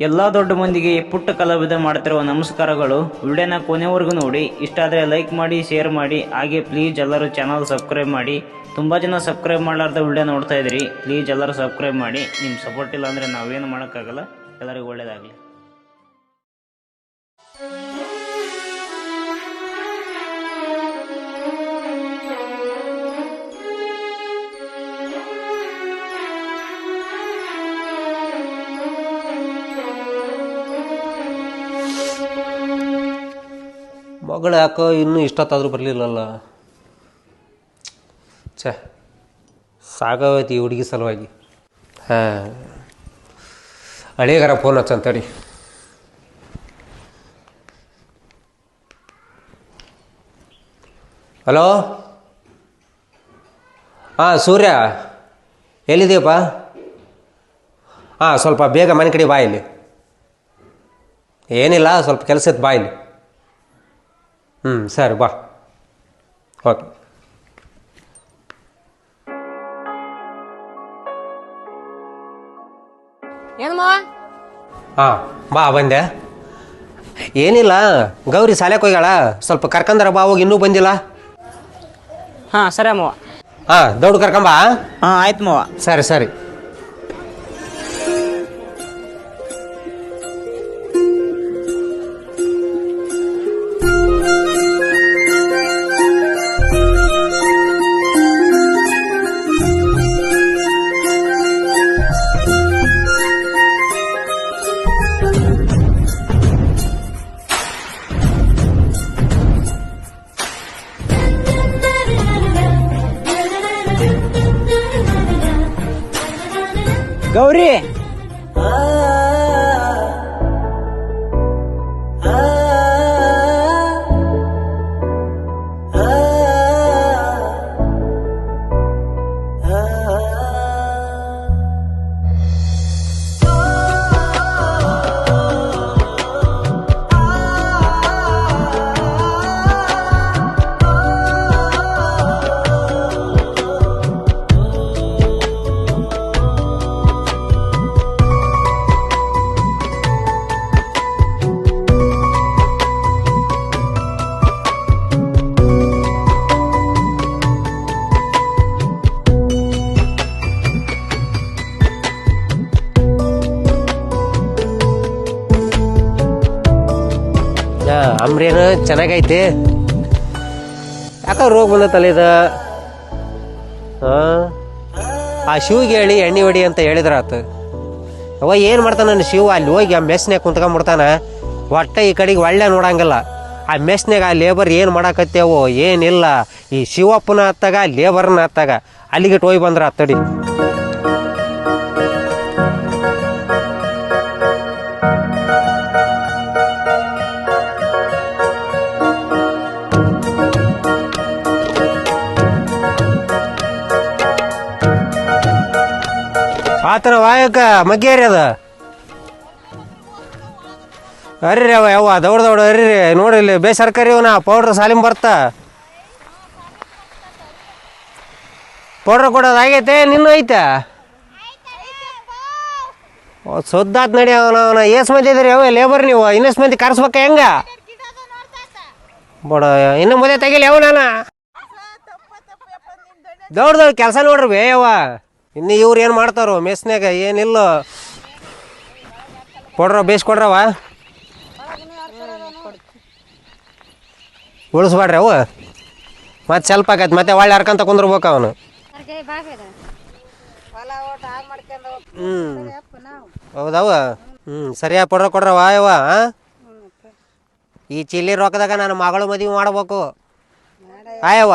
ಎಲ್ಲ ದೊಡ್ಡ ಮಂದಿಗೆ ಪುಟ್ಟ ಕಲಾವಿದ ಮಾಡ್ತಿರುವ ನಮಸ್ಕಾರಗಳು. ವಿಡಿಯೋನ ಕೊನೆವರೆಗೂ ನೋಡಿ. ಇಷ್ಟ ಆದರೆ ಲೈಕ್ ಮಾಡಿ, ಶೇರ್ ಮಾಡಿ. ಹಾಗೆ ಪ್ಲೀಸ್ ಎಲ್ಲರೂ ಚಾನಲ್ ಸಬ್ಸ್ಕ್ರೈಬ್ ಮಾಡಿ. ತುಂಬ ಜನ ಸಬ್ಸ್ಕ್ರೈಬ್ ಮಾಡಲಾರ್ದ ವಿಡಿಯೋ ನೋಡ್ತಾ ಇದ್ರಿ. ಪ್ಲೀಸ್ ಎಲ್ಲರೂ ಸಬ್ಸ್ಕ್ರೈಬ್ ಮಾಡಿ. ನಿಮ್ಮ ಸಪೋರ್ಟ್ ಇಲ್ಲ ಅಂದರೆ ನಾವೇನು ಮಾಡೋಕ್ಕಾಗಲ್ಲ. ಎಲ್ಲರಿಗೂ ಒಳ್ಳೆಯದಾಗಲಿ. ಮಗಳು ಯಾಕೋ ಇನ್ನೂ ಇಷ್ಟೊತ್ತಾದರೂ ಬರಲಿಲ್ಲಲ್ಲ. ಛೇ, ಸಾಕಾಗೈತಿ ಈ ಹುಡುಗಿ ಸಲುವಾಗಿ. ಹಾಂ, ಹಳೇಗಾರ ಫೋನ್ ಹಚ್ಚಂತಡಿ. ಹಲೋ, ಹಾಂ ಸೂರ್ಯ, ಎಲ್ಲಿದೆಯಪ್ಪ? ಹಾಂ, ಸ್ವಲ್ಪ ಬೇಗ ಮನೆ ಕಡೆ ಬಾ. ಇಲ್ಲಿ ಏನಿಲ್ಲ, ಸ್ವಲ್ಪ ಕೆಲಸ ಇತ್ತು, ಬಾ ಇಲ್ಲಿ. ಸರಿ, ಬಾ. ಓಕೆ. ಏನಮ್ಮ? ಹಾಂ, ಬಾ, ಬಂದೆ. ಏನಿಲ್ಲ, ಗೌರಿ ಶಾಲೆಗೆ ಹೋಗ್ಯಾಳ, ಸ್ವಲ್ಪ ಕರ್ಕಂದ್ರ ಬಾ. ಹೋಗಿ ಇನ್ನೂ ಬಂದಿಲ್ಲ. ಹಾಂ ಸರಿ ಅಮ್ಮವ. ಹಾಂ, ದೌಡ್ ಕರ್ಕೊಂಬಾ. ಹಾಂ ಆಯ್ತು ಮವ. ಸರಿ ಸರಿ. ಗೌರಿ, ಅಂಬ್ರೇನು ಚೆನ್ನಾಗೈತಿ. ಯಾಕೆ ರೋಗ ಬಂದತ್ತಲ್ಲ ಇದು? ಹಾಂ, ಆ ಶಿವಿಗೆ ಹೇಳಿ ಎಣ್ಣೆ ಹೊಡಿ ಅಂತ ಹೇಳಿದ್ರಾತು. ಅವ ಏನು ಮಾಡ್ತಾನೆ ನನ್ನ ಶಿವ? ಅಲ್ಲಿ ಹೋಗಿ ಆ ಮೆಸ್ನ್ಯಾಗ ಕುಂತ್ಕೊಂಡ್ಬಿಡ್ತಾನ. ಒಟ್ಟ ಈ ಕಡೆಗೆ ಒಳ್ಳೆ ನೋಡಂಗಿಲ್ಲ. ಆ ಮೆಸ್ನ್ಯಾಗ ಆ ಲೇಬರ್ ಏನು ಮಾಡಾಕತ್ತೇವೋ ಏನಿಲ್ಲ. ಈ ಶಿವಪ್ಪನ ಹತ್ತಾಗ ಲೇಬರ್ನ ಹತ್ತಾಗ ಅಲ್ಲಿಗಿಟ್ಟು ಹೋಗಿ ಬಂದ್ರ ತಡಿ. ಆತನ ವಾಯಕ ಮಗ್ಗೇರಿ ಅದ. ಅರ್ರಿ ಅವ ಯಾವ ದೌಡ್ ದೌಡ್ ಅರ್ರಿ ನೋಡಿ. ಇಲ್ಲಿ ಬೇಸರ್ಕರಿ ಅವನ ಪೌಡ್ರ್ ಸಾಲಿಮ್ ಬರ್ತಾ. ಪೌಡ್ರ್ ಕೊಡೋದು ಆಗೈತೆ, ನಿನ್ನೂ ಐತೆ. ಸೊದ್ದಾತ್ ನಡಿ. ಅವನ ಏಸ್ ಮಂದಿ ಇದ್ರಿ ಅವ ಲೇಬರ್ ನೀವು? ಇನ್ನೆಸ್ ಮಂದಿ ಕರ್ಸ್ಬೇಕ ಹೆಂಗ? ಬಡ ಇನ್ನು ಮುಂದೆ ತೆಗಿಲಿ ಯಾವ ನಾನು ದೌಡ್ ದೌಡ್ ಕೆಲಸ ನೋಡ್ರಿ ಬೇ ಯವ್ವ. ಇನ್ನು ಇವ್ರು ಏನು ಮಾಡ್ತಾರೋ ಮೆಸ್ನ್ಯಾಗ ಏನಿಲ್ಲ. ಕೊಡ್ರ ಬೇಯಿಸ್ಕೊಡ್ರವ, ಉಳಿಸ್ಬೇಡ್ರಿ ಅವು. ಮತ್ತೆ ಸ್ವಲ್ಪ ಆಕೈತಿ, ಮತ್ತೆ ಒಳ್ಳೆ ಹರ್ಕಂತ ಕುಂದ್ರಬೇಕು ಅವನು. ಹೌದವ. ಸರಿಯಾಗಿ ಪಡ್ರ ಕೊಡ್ರವ ಯವ್ವ. ಈ ಚಿಲ್ಲಿ ರೊಕ್ಕದಾಗ ನನ್ನ ಮಗಳು ಮದುವೆ ಮಾಡ್ಬೇಕು ಆಯವ್ವ.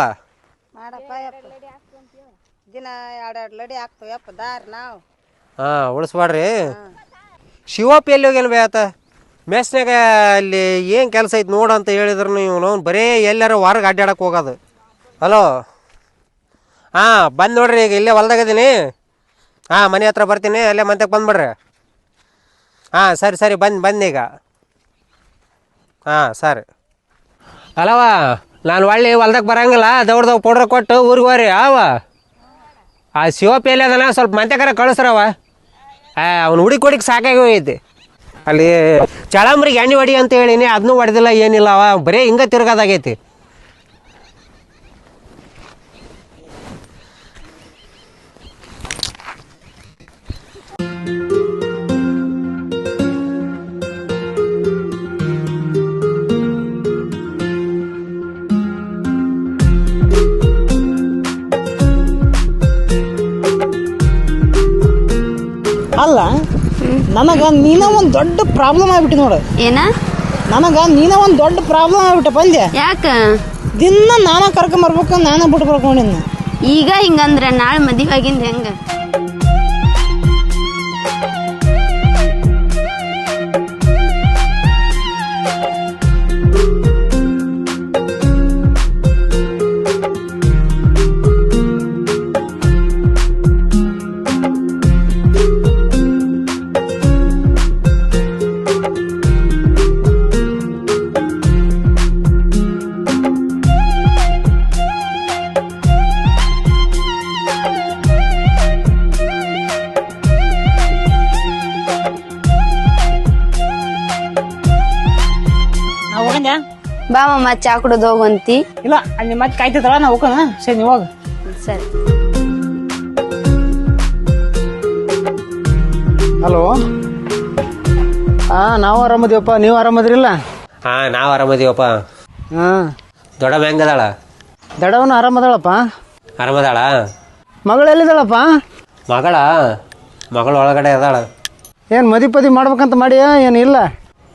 ಹಾಂ, ಉಳಿಸ್ಬೇಡ್ರಿ. ಶಿವಪ್ಪ ಎಲ್ಲಿ ಹೋಗ್ಯಾನ ಬೇ ಆತ? ಮೆಸ್ನ್ಯಾಗ ಅಲ್ಲಿ ಏನು ಕೆಲಸ ಐತೆ ನೋಡಂತ ಹೇಳಿದ್ರು ನೀವು ನಾವು ಬರೀ ಎಲ್ಲಾರ ಹೊರಗೆ ಅಡ್ಡಾಡಕ್ಕೆ ಹೋಗೋದು. ಹಲೋ, ಹಾಂ ಬಂದು ನೋಡ್ರಿ. ಈಗ ಇಲ್ಲೇ ಹೊಲ್ದಾಗದೀನಿ. ಹಾಂ, ಮನೆ ಹತ್ರ ಬರ್ತೀನಿ. ಅಲ್ಲೇ ಮಂತಕ್ಕೆ ಬಂದ್ಬಿಡ್ರಿ. ಹಾಂ ಸರಿ ಸರಿ, ಬಂದೀಗ. ಹಾಂ ಸರಿ. ಅಲ್ಲವ, ನಾನು ಒಳ್ಳೆ ಹೊಲ್ದಾಗ ಬರಂಗಿಲ್ಲ. ದೌಡ್ದಾಗ ಪೌಡ್ರ್ ಕೊಟ್ಟು ಊರಿಗೆ ಹೋರಿ. ಅವ ಆ ಶಿವಪ್ಪ ಎಲ್ಲಿ ಅದನ ಸ್ವಲ್ಪ ಮಂತ್ಯಾಕರ ಕಳಿಸ್ರವ. ಅವ್ನು ಹುಡುಕಿ ಸಾಕಾಗಿ ಹೋಗೈತಿ. ಅಲ್ಲಿ ಚಳಂಬ್ರಿಗೆ ಎಣ್ಣೆ ಹೊಡಿ ಅಂತ ಹೇಳಿನಿ, ಅದನ್ನೂ ಹೊಡೆದಿಲ್ಲ ಏನಿಲ್ಲ. ಅವ ಬರೀ ಹಿಂಗೆ ತಿರ್ಗೋದಾಗೈತಿ. ಅಲ್ಲ ನನಗೆ ನೀನ ಒಂದು ದೊಡ್ಡ ಪ್ರಾಬ್ಲಮ್ ಆಗ್ಬಿಟ್ಟು ನೋಡು. ಏನ ನನಗೆ ನೀನ ಒಂದು ದೊಡ್ಡ ಪ್ರಾಬ್ಲಮ್ ಆಗ್ಬಿಟ್ಟೆ ಪಂದ್ಯ. ಯಾಕ ದಿನ ನಾನ ಕರ್ಕೊಂಬರ್ಬೇಕು, ನಾನ ಬಿಟ್ಟು ಬರ್ಕೊಂಡಿನ. ಈಗ ಹಿಂಗಂದ್ರೆ ನಾಳೆ ಮದುವೆ ಆಗಿಂದ ಹೆಂಗ? ನಾವು ಹೋಗಂಜ ಬಾ ಮಮ್ಮ ಚಾ ಕುಡಿದು ಹೋಗಂತಿ. ಇಲ್ಲ, ಅಲ್ಲಿ ಮತ್ತೆ ಕಾಯ್ತಿತ್ತಲ್ಲ, ನಾವು ಹೋಗೋಣ. ಸರಿ, ನೀವು ಹೋಗ. ಸರಿ. ಹಲೋ. ನಾವು ಆರಾಮದಿವಪ್ಪ, ನೀವು ಆರಾಮದ್ರಿಲ್ಲ? ಹಾಂ, ನಾವು ಆರಾಮದೀವಪ್ಪ. ಹಾಂ. ದೊಡ್ಡಮ್ಮ ಹೆಂಗದಾಳ? ದಡವನ ಆರಾಮದಾಳಪ್ಪ. ಆರಾಮದಾಳ? ಮಗಳು ಎಲ್ಲಿದ್ದಾಳಪ್ಪ? ಮಗಳು ಒಳಗಡೆ ಅದಾಳ. ಏನು ಮದಿ ಮಾಡ್ಬೇಕಂತ ಮಾಡಿಯಾ ಏನು? ಇಲ್ಲ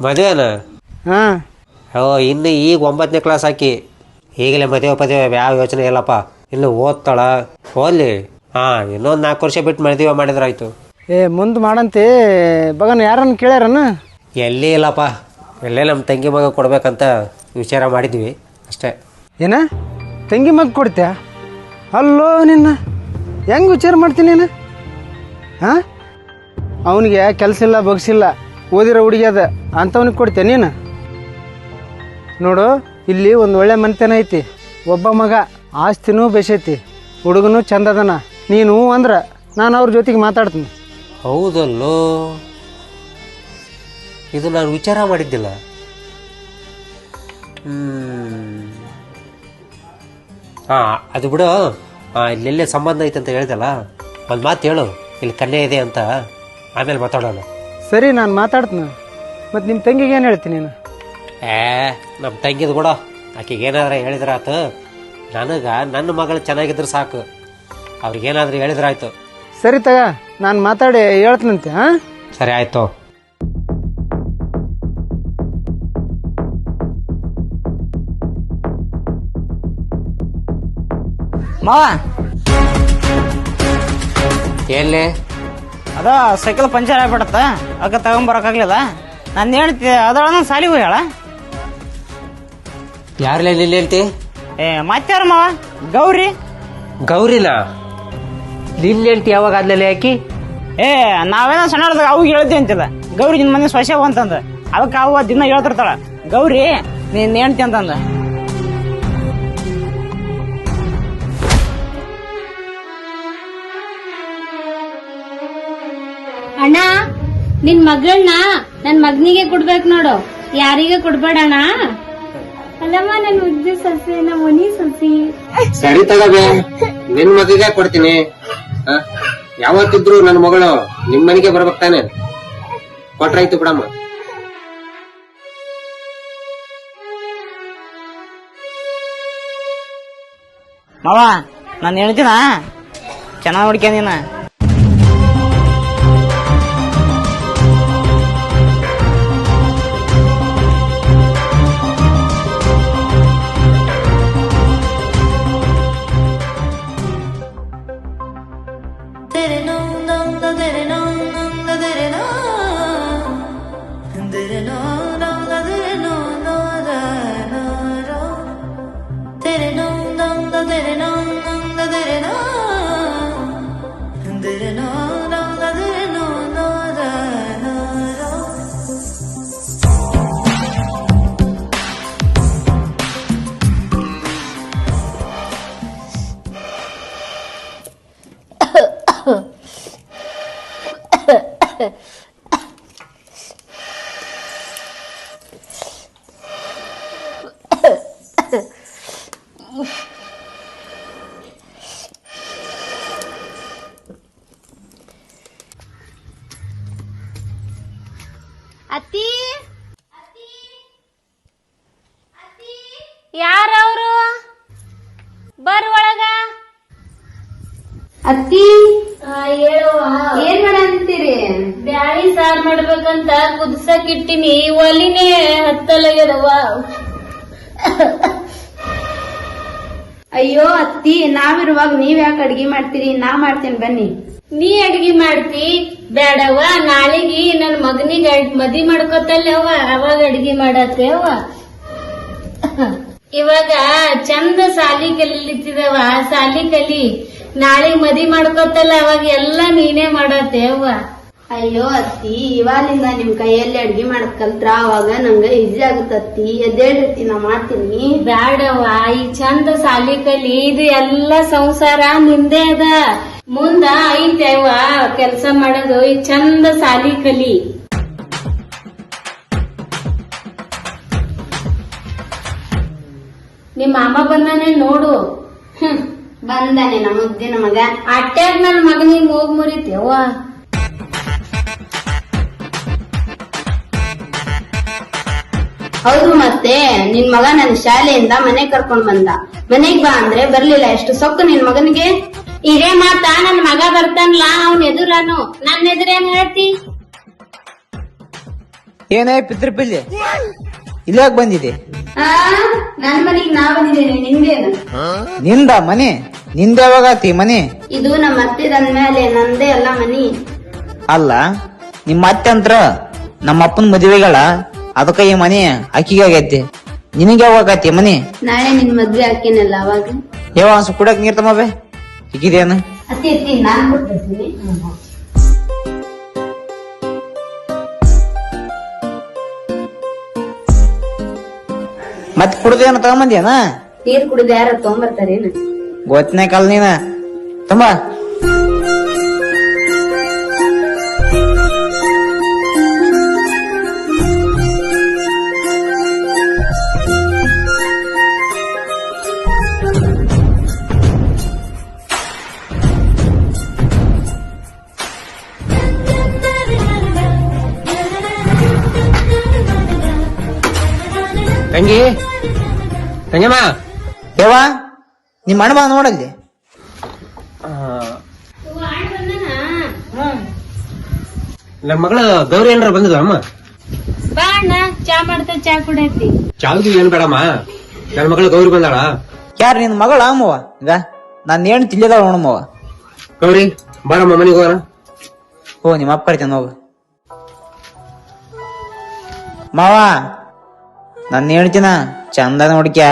ಮದುವೆನ? ಹಾಂ. ಇನ್ನು ಈಗ 9ನೇ ಕ್ಲಾಸ್ ಹಾಕಿ, ಈಗಲೇ ಮದುವೆ ಯಾವ ಯೋಚನೆ ಇಲ್ಲಪ್ಪ. ಇನ್ನು ಓದ್ತಾಳ, ಓದ್ಲಿ. ಹಾಂ, ಇನ್ನೊಂದು 4 ವರ್ಷ ಬಿಟ್ಟು ಮದುವೆ ಮಾಡಿದ್ರಾಯ್ತು. ಮುಂದೆ ಮಾಡಂತಿ ಬಗನ್ ಯಾರನ್ನ ಕೇಳ್ಯಾರನ? ಎಲ್ಲಿ ಇಲ್ಲಪ್ಪ, ಎಲ್ಲೇ ನಮ್ಮ ತಂಗಿ ಮಗ ಕೊಡ್ಬೇಕಂತ ವಿಚಾರ ಮಾಡಿದ್ವಿ ಅಷ್ಟೇ. ಏನ ತಂಗಿ ಮಗ ಕೊಡ್ತೀಯ? ಅಲ್ಲೋ ನಿನ್ನ ಹೆಂಗೆ ವಿಚಾರ ಮಾಡ್ತೀನಿ ನೀನು? ಹಾಂ, ಅವನಿಗೆ ಕೆಲಸ ಇಲ್ಲ, ಬಗ್ಸಿಲ್ಲ, ಓದಿರೋ ಹುಡುಗಿ ಅದ, ಅಂಥವ್ನಿಗೆ ಕೊಡ್ತೀಯ ನೀನು? ನೋಡು, ಇಲ್ಲಿ ಒಂದು ಒಳ್ಳೆ ಮನೆತನ ಐತಿ, ಒಬ್ಬ ಮಗ, ಆಸ್ತಿನೂ ಬೇಸೈತಿ, ಹುಡುಗನೂ ಚಂದದನ. ನೀನು ಅಂದ್ರೆ ನಾನು ಅವ್ರ ಜೊತೆಗೆ ಮಾತಾಡ್ತೀನಿ. ಹೌದಲ್ಲೋ, ಇದು ನಾನು ವಿಚಾರ ಮಾಡಿದ್ದಿಲ್ಲ. ಹಾಂ, ಅದು ಬಿಡು. ಇಲ್ಲೆಲ್ಲೇ ಸಂಬಂಧ ಐತೆ ಅಂತ ಹೇಳಿದಲ್ಲ, ಒಂದು ಮಾತು ಹೇಳು, ಇಲ್ಲಿ ಕನ್ಯೆ ಇದೆ ಅಂತ, ಆಮೇಲೆ ಮಾತಾಡೋಣ. ಸರಿ, ನಾನು ಮಾತಾಡ್ತೀನಿ. ಮತ್ತು ನಿಮ್ಮ ತಂಗಿಗೆ ಏನು ಹೇಳ್ತೀನಿ ನೀನು? ನಮ್ಮ ತಂಗಿದು ಕೂಡ ಆಕೆಗೆ ಏನಾದ್ರೂ ಹೇಳಿದ್ರಾಯ್ತು. ನನಗೆ ನನ್ನ ಮಗಳು ಚೆನ್ನಾಗಿದ್ರೆ ಸಾಕು, ಅವ್ರಿಗೇನಾದ್ರೂ ಹೇಳಿದ್ರಾಯ್ತು. ಸರಿ ತಗ, ನಾನು ಮಾತಾಡಿ ಹೇಳ್ತೀನಂತೆ. ಹಾಂ, ಸರಿ ಆಯ್ತು. ಮಾವ, ಎಲ್ಲಿ? ಅದ ಸೈಕಲ್ ಪಂಚರ್ ಆಗ್ಬಿಡತ್ತ, ಅಕ್ಕ ತಗೊಂಬರಕ್ಕಾಗ್ಲಿಲ್ಲ. ನಾನು ಹೇಳ್ತಿ ಅದೊಳ ಸಾಲಿಗೆ ಹೋಗ್ಯಾಳ. ಯಾರಲ್ಲ ಇಲ್ಲಿ ಹೇಳ್ತಿ? ಮತ್ತಾರ ಮಾವ? ಗೌರಿ. ಗೌರಿನ ನಿನ್ನ ಹೇಳ್ತಿ? ಯಾವಾಗ ಆದ್ಮೇಲೆ ಯಾಕಿ? ನಾವೇನೋ ಸಣ್ಣದಾಗ ಅವಾಗ ಹೇಳ್ತೀವಿ ಅಂತಿಲ್ಲ. ಗೌರಿ ನಿನ್ ಮನೆ ಸೊಸೆ ಅಂತಂದ, ಅದಕ್ಕೆ ಅವ ದಿನ ಹೇಳ್ತಿರ್ತಾಳ, ಗೌರಿ ನೀನ್ ಹೇಳ್ತಿ ಅಂತಂದ. ಅಣ್ಣ, ನಿನ್ ಮಗಳನ್ನ ನನ್ ಮಗನಿಗೆ ಕೊಡ್ಬೇಕು ನೋಡು, ಯಾರಿಗೆ ಕೊಡ್ಬೇಡಣ್ಣ. ಅಲ್ಲಮ್ಮ, ನನ್ ಮುದ್ದೆ ಸೊಸೆ, ನಮ್ಮ ಮನಿ ಸೊಸಿ. ಸರಿ ತಗಬೆ, ನಿನ್ ಮಗಿಗೆ ಕೊಡ್ತೀನಿ. ಯಾವತ್ತಿದ್ರು ನನ್ನ ಮಗಳು ನಿಮ್ ಮನೆಗೆ ಬರ್ಬೇಕು ತಾನೆ? ಕೊಟ್ರಾಯ್ತು ಬಿಡಮ್ಮ. ಮಾವ, ನಾನು ಹೇಳ್ತೀನ ಚೆನ್ನಾಗಿ ಹುಡ್ಕ್ಯಾನ. ಅತ್ತಿ ಯಾರವ್ರು ಬರ್ ಒಳಗ ಅತ್ತಿ ಏನ್ ಮಾಡಂತೀರಿ ಬ್ಯಾಳಿ ಸಾರ್ ಮಾಡ್ಬೇಕಂತ ಕುದಿಸಕ್ ಇಟ್ಟಿನಿ ಒಲಿನೇ ಹತ್ತಲಾಗ್ಯದವ ಅಯ್ಯೋ ಅತ್ತಿ ನಾವಿರುವಾಗ ನೀವ್ ಯಾಕೆ ಅಡ್ಗಿ ಮಾಡ್ತೀರಿ ನಾ ಮಾಡ್ತೀನಿ ಬನ್ನಿ ನೀ ಅಡ್ಗಿ ಮಾಡ್ತಿ ಬ್ಯಾಡವ್ವ ನಾಳೆಗಿ ನನ್ ಮಗನಿಗೆ ಮದಿ ಮಾಡ್ಕೊತಲ್ಲವ್ವ ಅವಾಗ ಅಡ್ಗಿ ಮಾಡತ್ತೆ ಅವ್ವ ಇವಾಗ ಚಂದ ಸಾಲಿ ಕಲಿಲಿತ್ತಿದವ ಸಾಲಿ ಕಲಿ ನಾಳೆ ಮದಿ ಮಾಡ್ಕೊತಲ್ಲ ಅವಾಗ ಎಲ್ಲ ನೀನೇ ಮಾಡತ್ತೆ ಅವ್ವ ಅಯ್ಯೋ ಅತ್ತಿ ಇವಾಗಿಂದ ನಿಮ್ ಕೈಯಲ್ಲಿ ಅಡ್ಗಿ ಮಾಡಕ್ ಕಲ್ತ್ರ ಅವಾಗ ನಂಗ ಈಜಿ ಆಗುತ್ತತ್ತಿ ಎದ್ದೇಳ್ತಿ ನಾ ಮಾಡ್ತೀನಿ ಬ್ಯಾಡವ್ವ ಈ ಚಂದ ಸಾಲಿ ಕಲಿ ಇದು ಎಲ್ಲ ಸಂಸಾರ ನಿಂದೇ ಅದ ಮುಂದ ಐತವ್ವ ಕೆಲ್ಸ ಮಾಡೋದು ಈ ಚಂದ ಸಾಲಿ ಕಲಿ ನಿಮ್ ಮಾಮ ಬಂದಾನೆ ನೋಡು ಬಂದಾನೆ ನಮ್ಮ ಮುದ್ದಿನ ಮಗ ಅಟ್ಯಾಗ ನನ್ ಮಗನಿಗೆ ಹೋಗ್ ಮುರಿತೇವ ಹೌದು ಮತ್ತೆ ನಿನ್ ಮಗ ನನ್ ಶಾಲೆಯಿಂದ ಮನೆ ಕರ್ಕೊಂಡ್ ಬಂದ ಮನೆಗ್ ಬಾ ಅಂದ್ರೆ ಬರ್ಲಿಲ್ಲ ಎಷ್ಟು ಸೊಕ್ಕು ನಿನ್ ಮಗನಿಗೆ ಇದೇ ಮಾತ ನನ್ ಮಗ ಬರ್ತಾನಲ್ಲ ಅವ್ನ ಎದುರಾನು ನನ್ನ ಎದುರೇನ್ ಹೇಳ್ತಿ ಏನೇ ಪಿತೃಪಿಲ್ಲೆ ಇಲ್ಲಾಕ್ ಬಂದಿದೆ ಆ ನನ್ ಮನೆಗ್ ನಾ ಬಂದಿದ್ದೇನೆ ನಿಂದೇನು ನಿಂದ ಮನೆ ನಿಂದ ಯಾವಾಗತಿ ಮನೆ ಇದು ನಮ್ಮ ಅತ್ತಿದಂದ್ಮೇಲೆ ನಂದೇ ಅಲ್ಲ ಮನಿ ಅಲ್ಲ ನಿಮ್ಮ ಅತ್ತೆ ಅಂತ್ರ ನಮ್ಮ ಅಪ್ಪನ ಮದುವೆಗಳ ಅದಕ್ಕ ಈ ಮನೆ ಅಕ್ಕಿಗಾಗೈತಿ ನಿನಗೆ ಯಾವಾಗತಿ ಮನೆ ನಾಳೆ ನಿನ್ ಮದ್ವೆ ಹಾಕೇನಲ್ಲ ಅವಾಗ ಯಾವ ಅನ್ಸು ಕುಡಕ್ ನೀರ್ ತಮ್ಮಬೆ ಹಿಗಿದೇನು ಅತ್ತಿ ಅತ್ತಿ ನಾನ್ ಕೊಡ್ತೀನಿ ಮತ್ ಕುಡ್ದೇನು ತಗೊಂಬಂದ್ಯಾನ ನೀರ್ ಕುಡಿದ ಯಾರ ತಗೊಂಬರ್ತಾರೇನು ಗೊತ್ತನೇ ಕಲ್ ನೀನ ತುಂಬ ತಂಗಿ ತಂಗಮ್ಮ ಯಾವ ನಿಮ್ಮ ಅಣ್ಣ ಬಾ ನೋಡಲ್ಲಿ ನಮ್ಮ ಮಗಳ ಗೌರಿ ಏನಾರ ಬಂದದ ಅಮ್ಮ ಬಾ ಅಣ್ಣ ಚಾ ಮಾಡ್ತಾ ಚಾ ಕುಡೈತಿ ಚಾವ್ದು ಏನ್ ಬೇಡಮ್ಮ ನನ್ನ ಮಗಳ ಗೌರಿ ಬಂದಾಳ ಯಾರು ನಿನ್ ಮಗಳ ಅಮ್ಮವ ಈಗ ನಾನು ಏನು ತಿಳಿದಾಳ ನೋಡಮ್ಮವ ಗೌರಿ ಬಾರಮ್ಮ ಮನೆಗೆ ಹೋಗೋಣ ಓ ನಿಮ್ಮ ಅಪ್ಪ ಕರಿತಾನ ಹೋಗ ಮಾವ ನಾನು ಹೇಳ್ತೀನ ಚಂದ ನೋಡ್ಕ್ಯ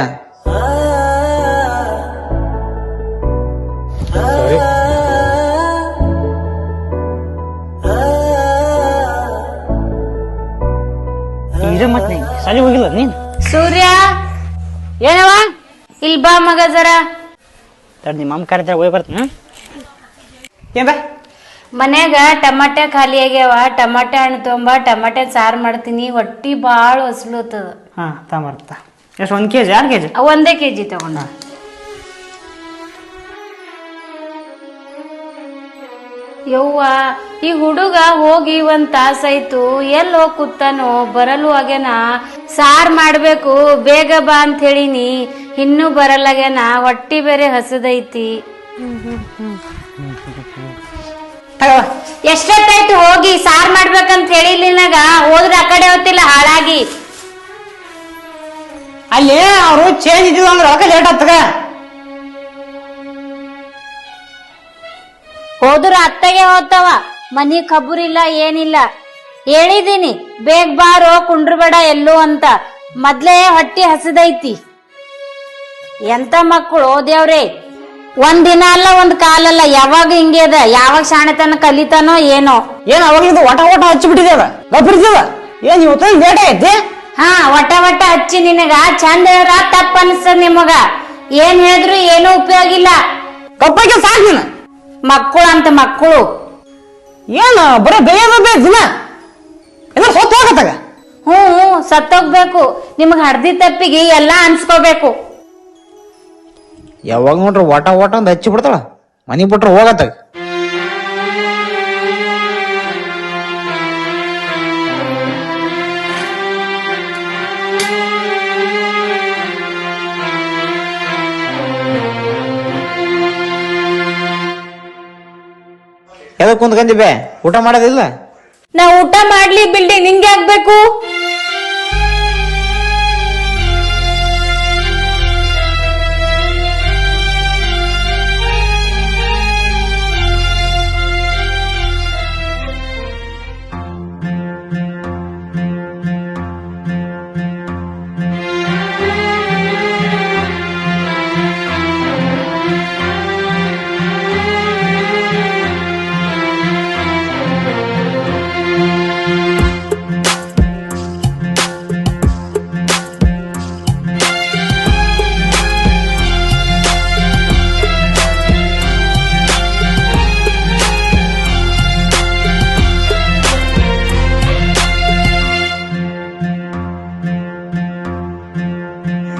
ಮತ್ತೆ ಸಾಲಿ ಹೋಗಿಲ್ಲ ನೀನ್ ಸೂರ್ಯ ಏನವ ಇಲ್ ಬಾ ಮಗ ಜರ ನಿಮ್ಮ ಅಮ್ಮ ಕರಿತಾರ ಹೋಗಿ ಬರ್ತೀನಿ ಏನ್ ಬಾ ಮನ್ಯಾಗ ಟಮಾಟೆ ಖಾಲಿ ಆಗ್ಯಾವ ಟಮಾಟೆ ಹಣ್ಣು ತೊಂಬ ಟಮಾಟೆ ಸಾರು ಮಾಡ್ತೀನಿ ಹೊಟ್ಟಿ ಬಾಳ ಹೊಸ್ಲುತ್ತದ ಹಾ ತಗೊಂಬರ್ತ ಎಷ್ಟು 1 kg 2 kg 1 kg ತಗೊಂಡ ಯವ್ವ ಈ ಹುಡುಗ ಹೋಗಿ 1 ತಾಸಾಯ್ತು ಎಲ್ಲಿ ಹೋಗ್ ಕೂತಾನೋ ಬರಲು ಆಗ್ಯಾನ ಸಾರ್ ಮಾಡ್ಬೇಕು ಬೇಗ ಬಾ ಅಂತ ಹೇಳಿನಿ ಇನ್ನೂ ಬರಲ್ಲಾಗ್ಯಾನ ಹೊಟ್ಟಿ ಬೇರೆ ಹಸದೈತಿ ಎಷ್ಟೊತ್ತಾಯ್ತು ಹೋಗಿ ಸಾರ್ ಮಾಡ್ಬೇಕಂತ ಹೇಳಿಲಿನಾಗ ಹೋದ್ರೆ ಆ ಕಡೆ ಹೊತ್ತಿಲ್ಲ ಹಾಳಾಗಿ ಅಲ್ಲಿ ಅವರು ಚೇಂಜ್ ಇದ್ದಿಲ್ಲ ಅಂದ್ರೆ ಅವಾಗ ಲೇಟ್ ಆಗ್ತದ ಹೋದ್ರ ಅತ್ತಗೆ ಹೋಗ್ತಾವ ಮನಿ ಖಬರಿಲ್ಲ ಏನಿಲ್ಲ ಹೇಳಿದೀನಿ ಬೇಗ ಬಾರೋ ಕುಂಡ್ರಬೇಡ ಎಲ್ಲೋ ಅಂತ ಮೊದ್ಲೇ ಹೊಟ್ಟಿ ಹಸದೈತಿ ಎಂತ ಮಕ್ಕಳು ದೇವ್ರೆ ಒಂದಿನ ಅಲ್ಲ ಒಂದ್ ಕಾಲಲ್ಲ ಯಾವಾಗ ಹಿಂಗೆ ಅದ ಯಾವಾಗ ಶಾಣೆತನ ಕಲಿತಾನೋ ಏನೋ ಏನ್ ಅವಾಗಲಿಂದ ಒಟ ಒಟ ಹಚ್ಚಿಬಿಟ್ಟಿದೇವ ಗಬ್ರಿದ್ದೇವ ಏನ್ ಇವತ್ತು ಲೇಟ್ ಆಗೈತಿ ಹಾ ಒಟ ಒಟ ಹಚ್ಚಿ ನಿನಗ ಚಂದ ಹೇಳ್ರ ತಪ್ಪ ಅನ್ಸ್ತದ ನಿಮಗ ಏನ್ ಹೇಳಿದ್ರು ಏನೂ ಉಪಯೋಗ ಇಲ್ಲ ಕಪ್ಪಕ್ಕೆ ಸಾಕ್ ನೀನು ಮಕ್ಕಳು ಅಂತ ಮಕ್ಕಳು ಏನ್ ಬರೀ ಬೇಯದ ಬೇ ದಿನ ಎಲ್ಲ ಹೊತ್ತು ಹೋಗತ್ತಾಗ ಹ್ಮ್ ಸತ್ತೋಗ್ಬೇಕು ನಿಮಗ್ ಹಡ್ದಿ ತಪ್ಪಿಗೆ ಎಲ್ಲಾ ಅನ್ಸ್ಕೋಬೇಕು ಯಾವಾಗ ನೋಡ್ರಿ ಓಟ ಅಂತ ಹಚ್ಚಿ ಬಿಡ್ತಾಳ. ಮನಿ ಬಿಟ್ರೆ ಹೋಗತ್ತಾಗ. ಎದಕ್ ಕುಂತ್ಕಂದಿ ಬೇ? ಊಟ ಮಾಡೋದಿಲ್ಲ? ನಾ ಊಟ ಮಾಡ್ಲಿ ಬಿಲ್ಡಿ ನಿಂಗೆ ಆಗ್ಬೇಕು?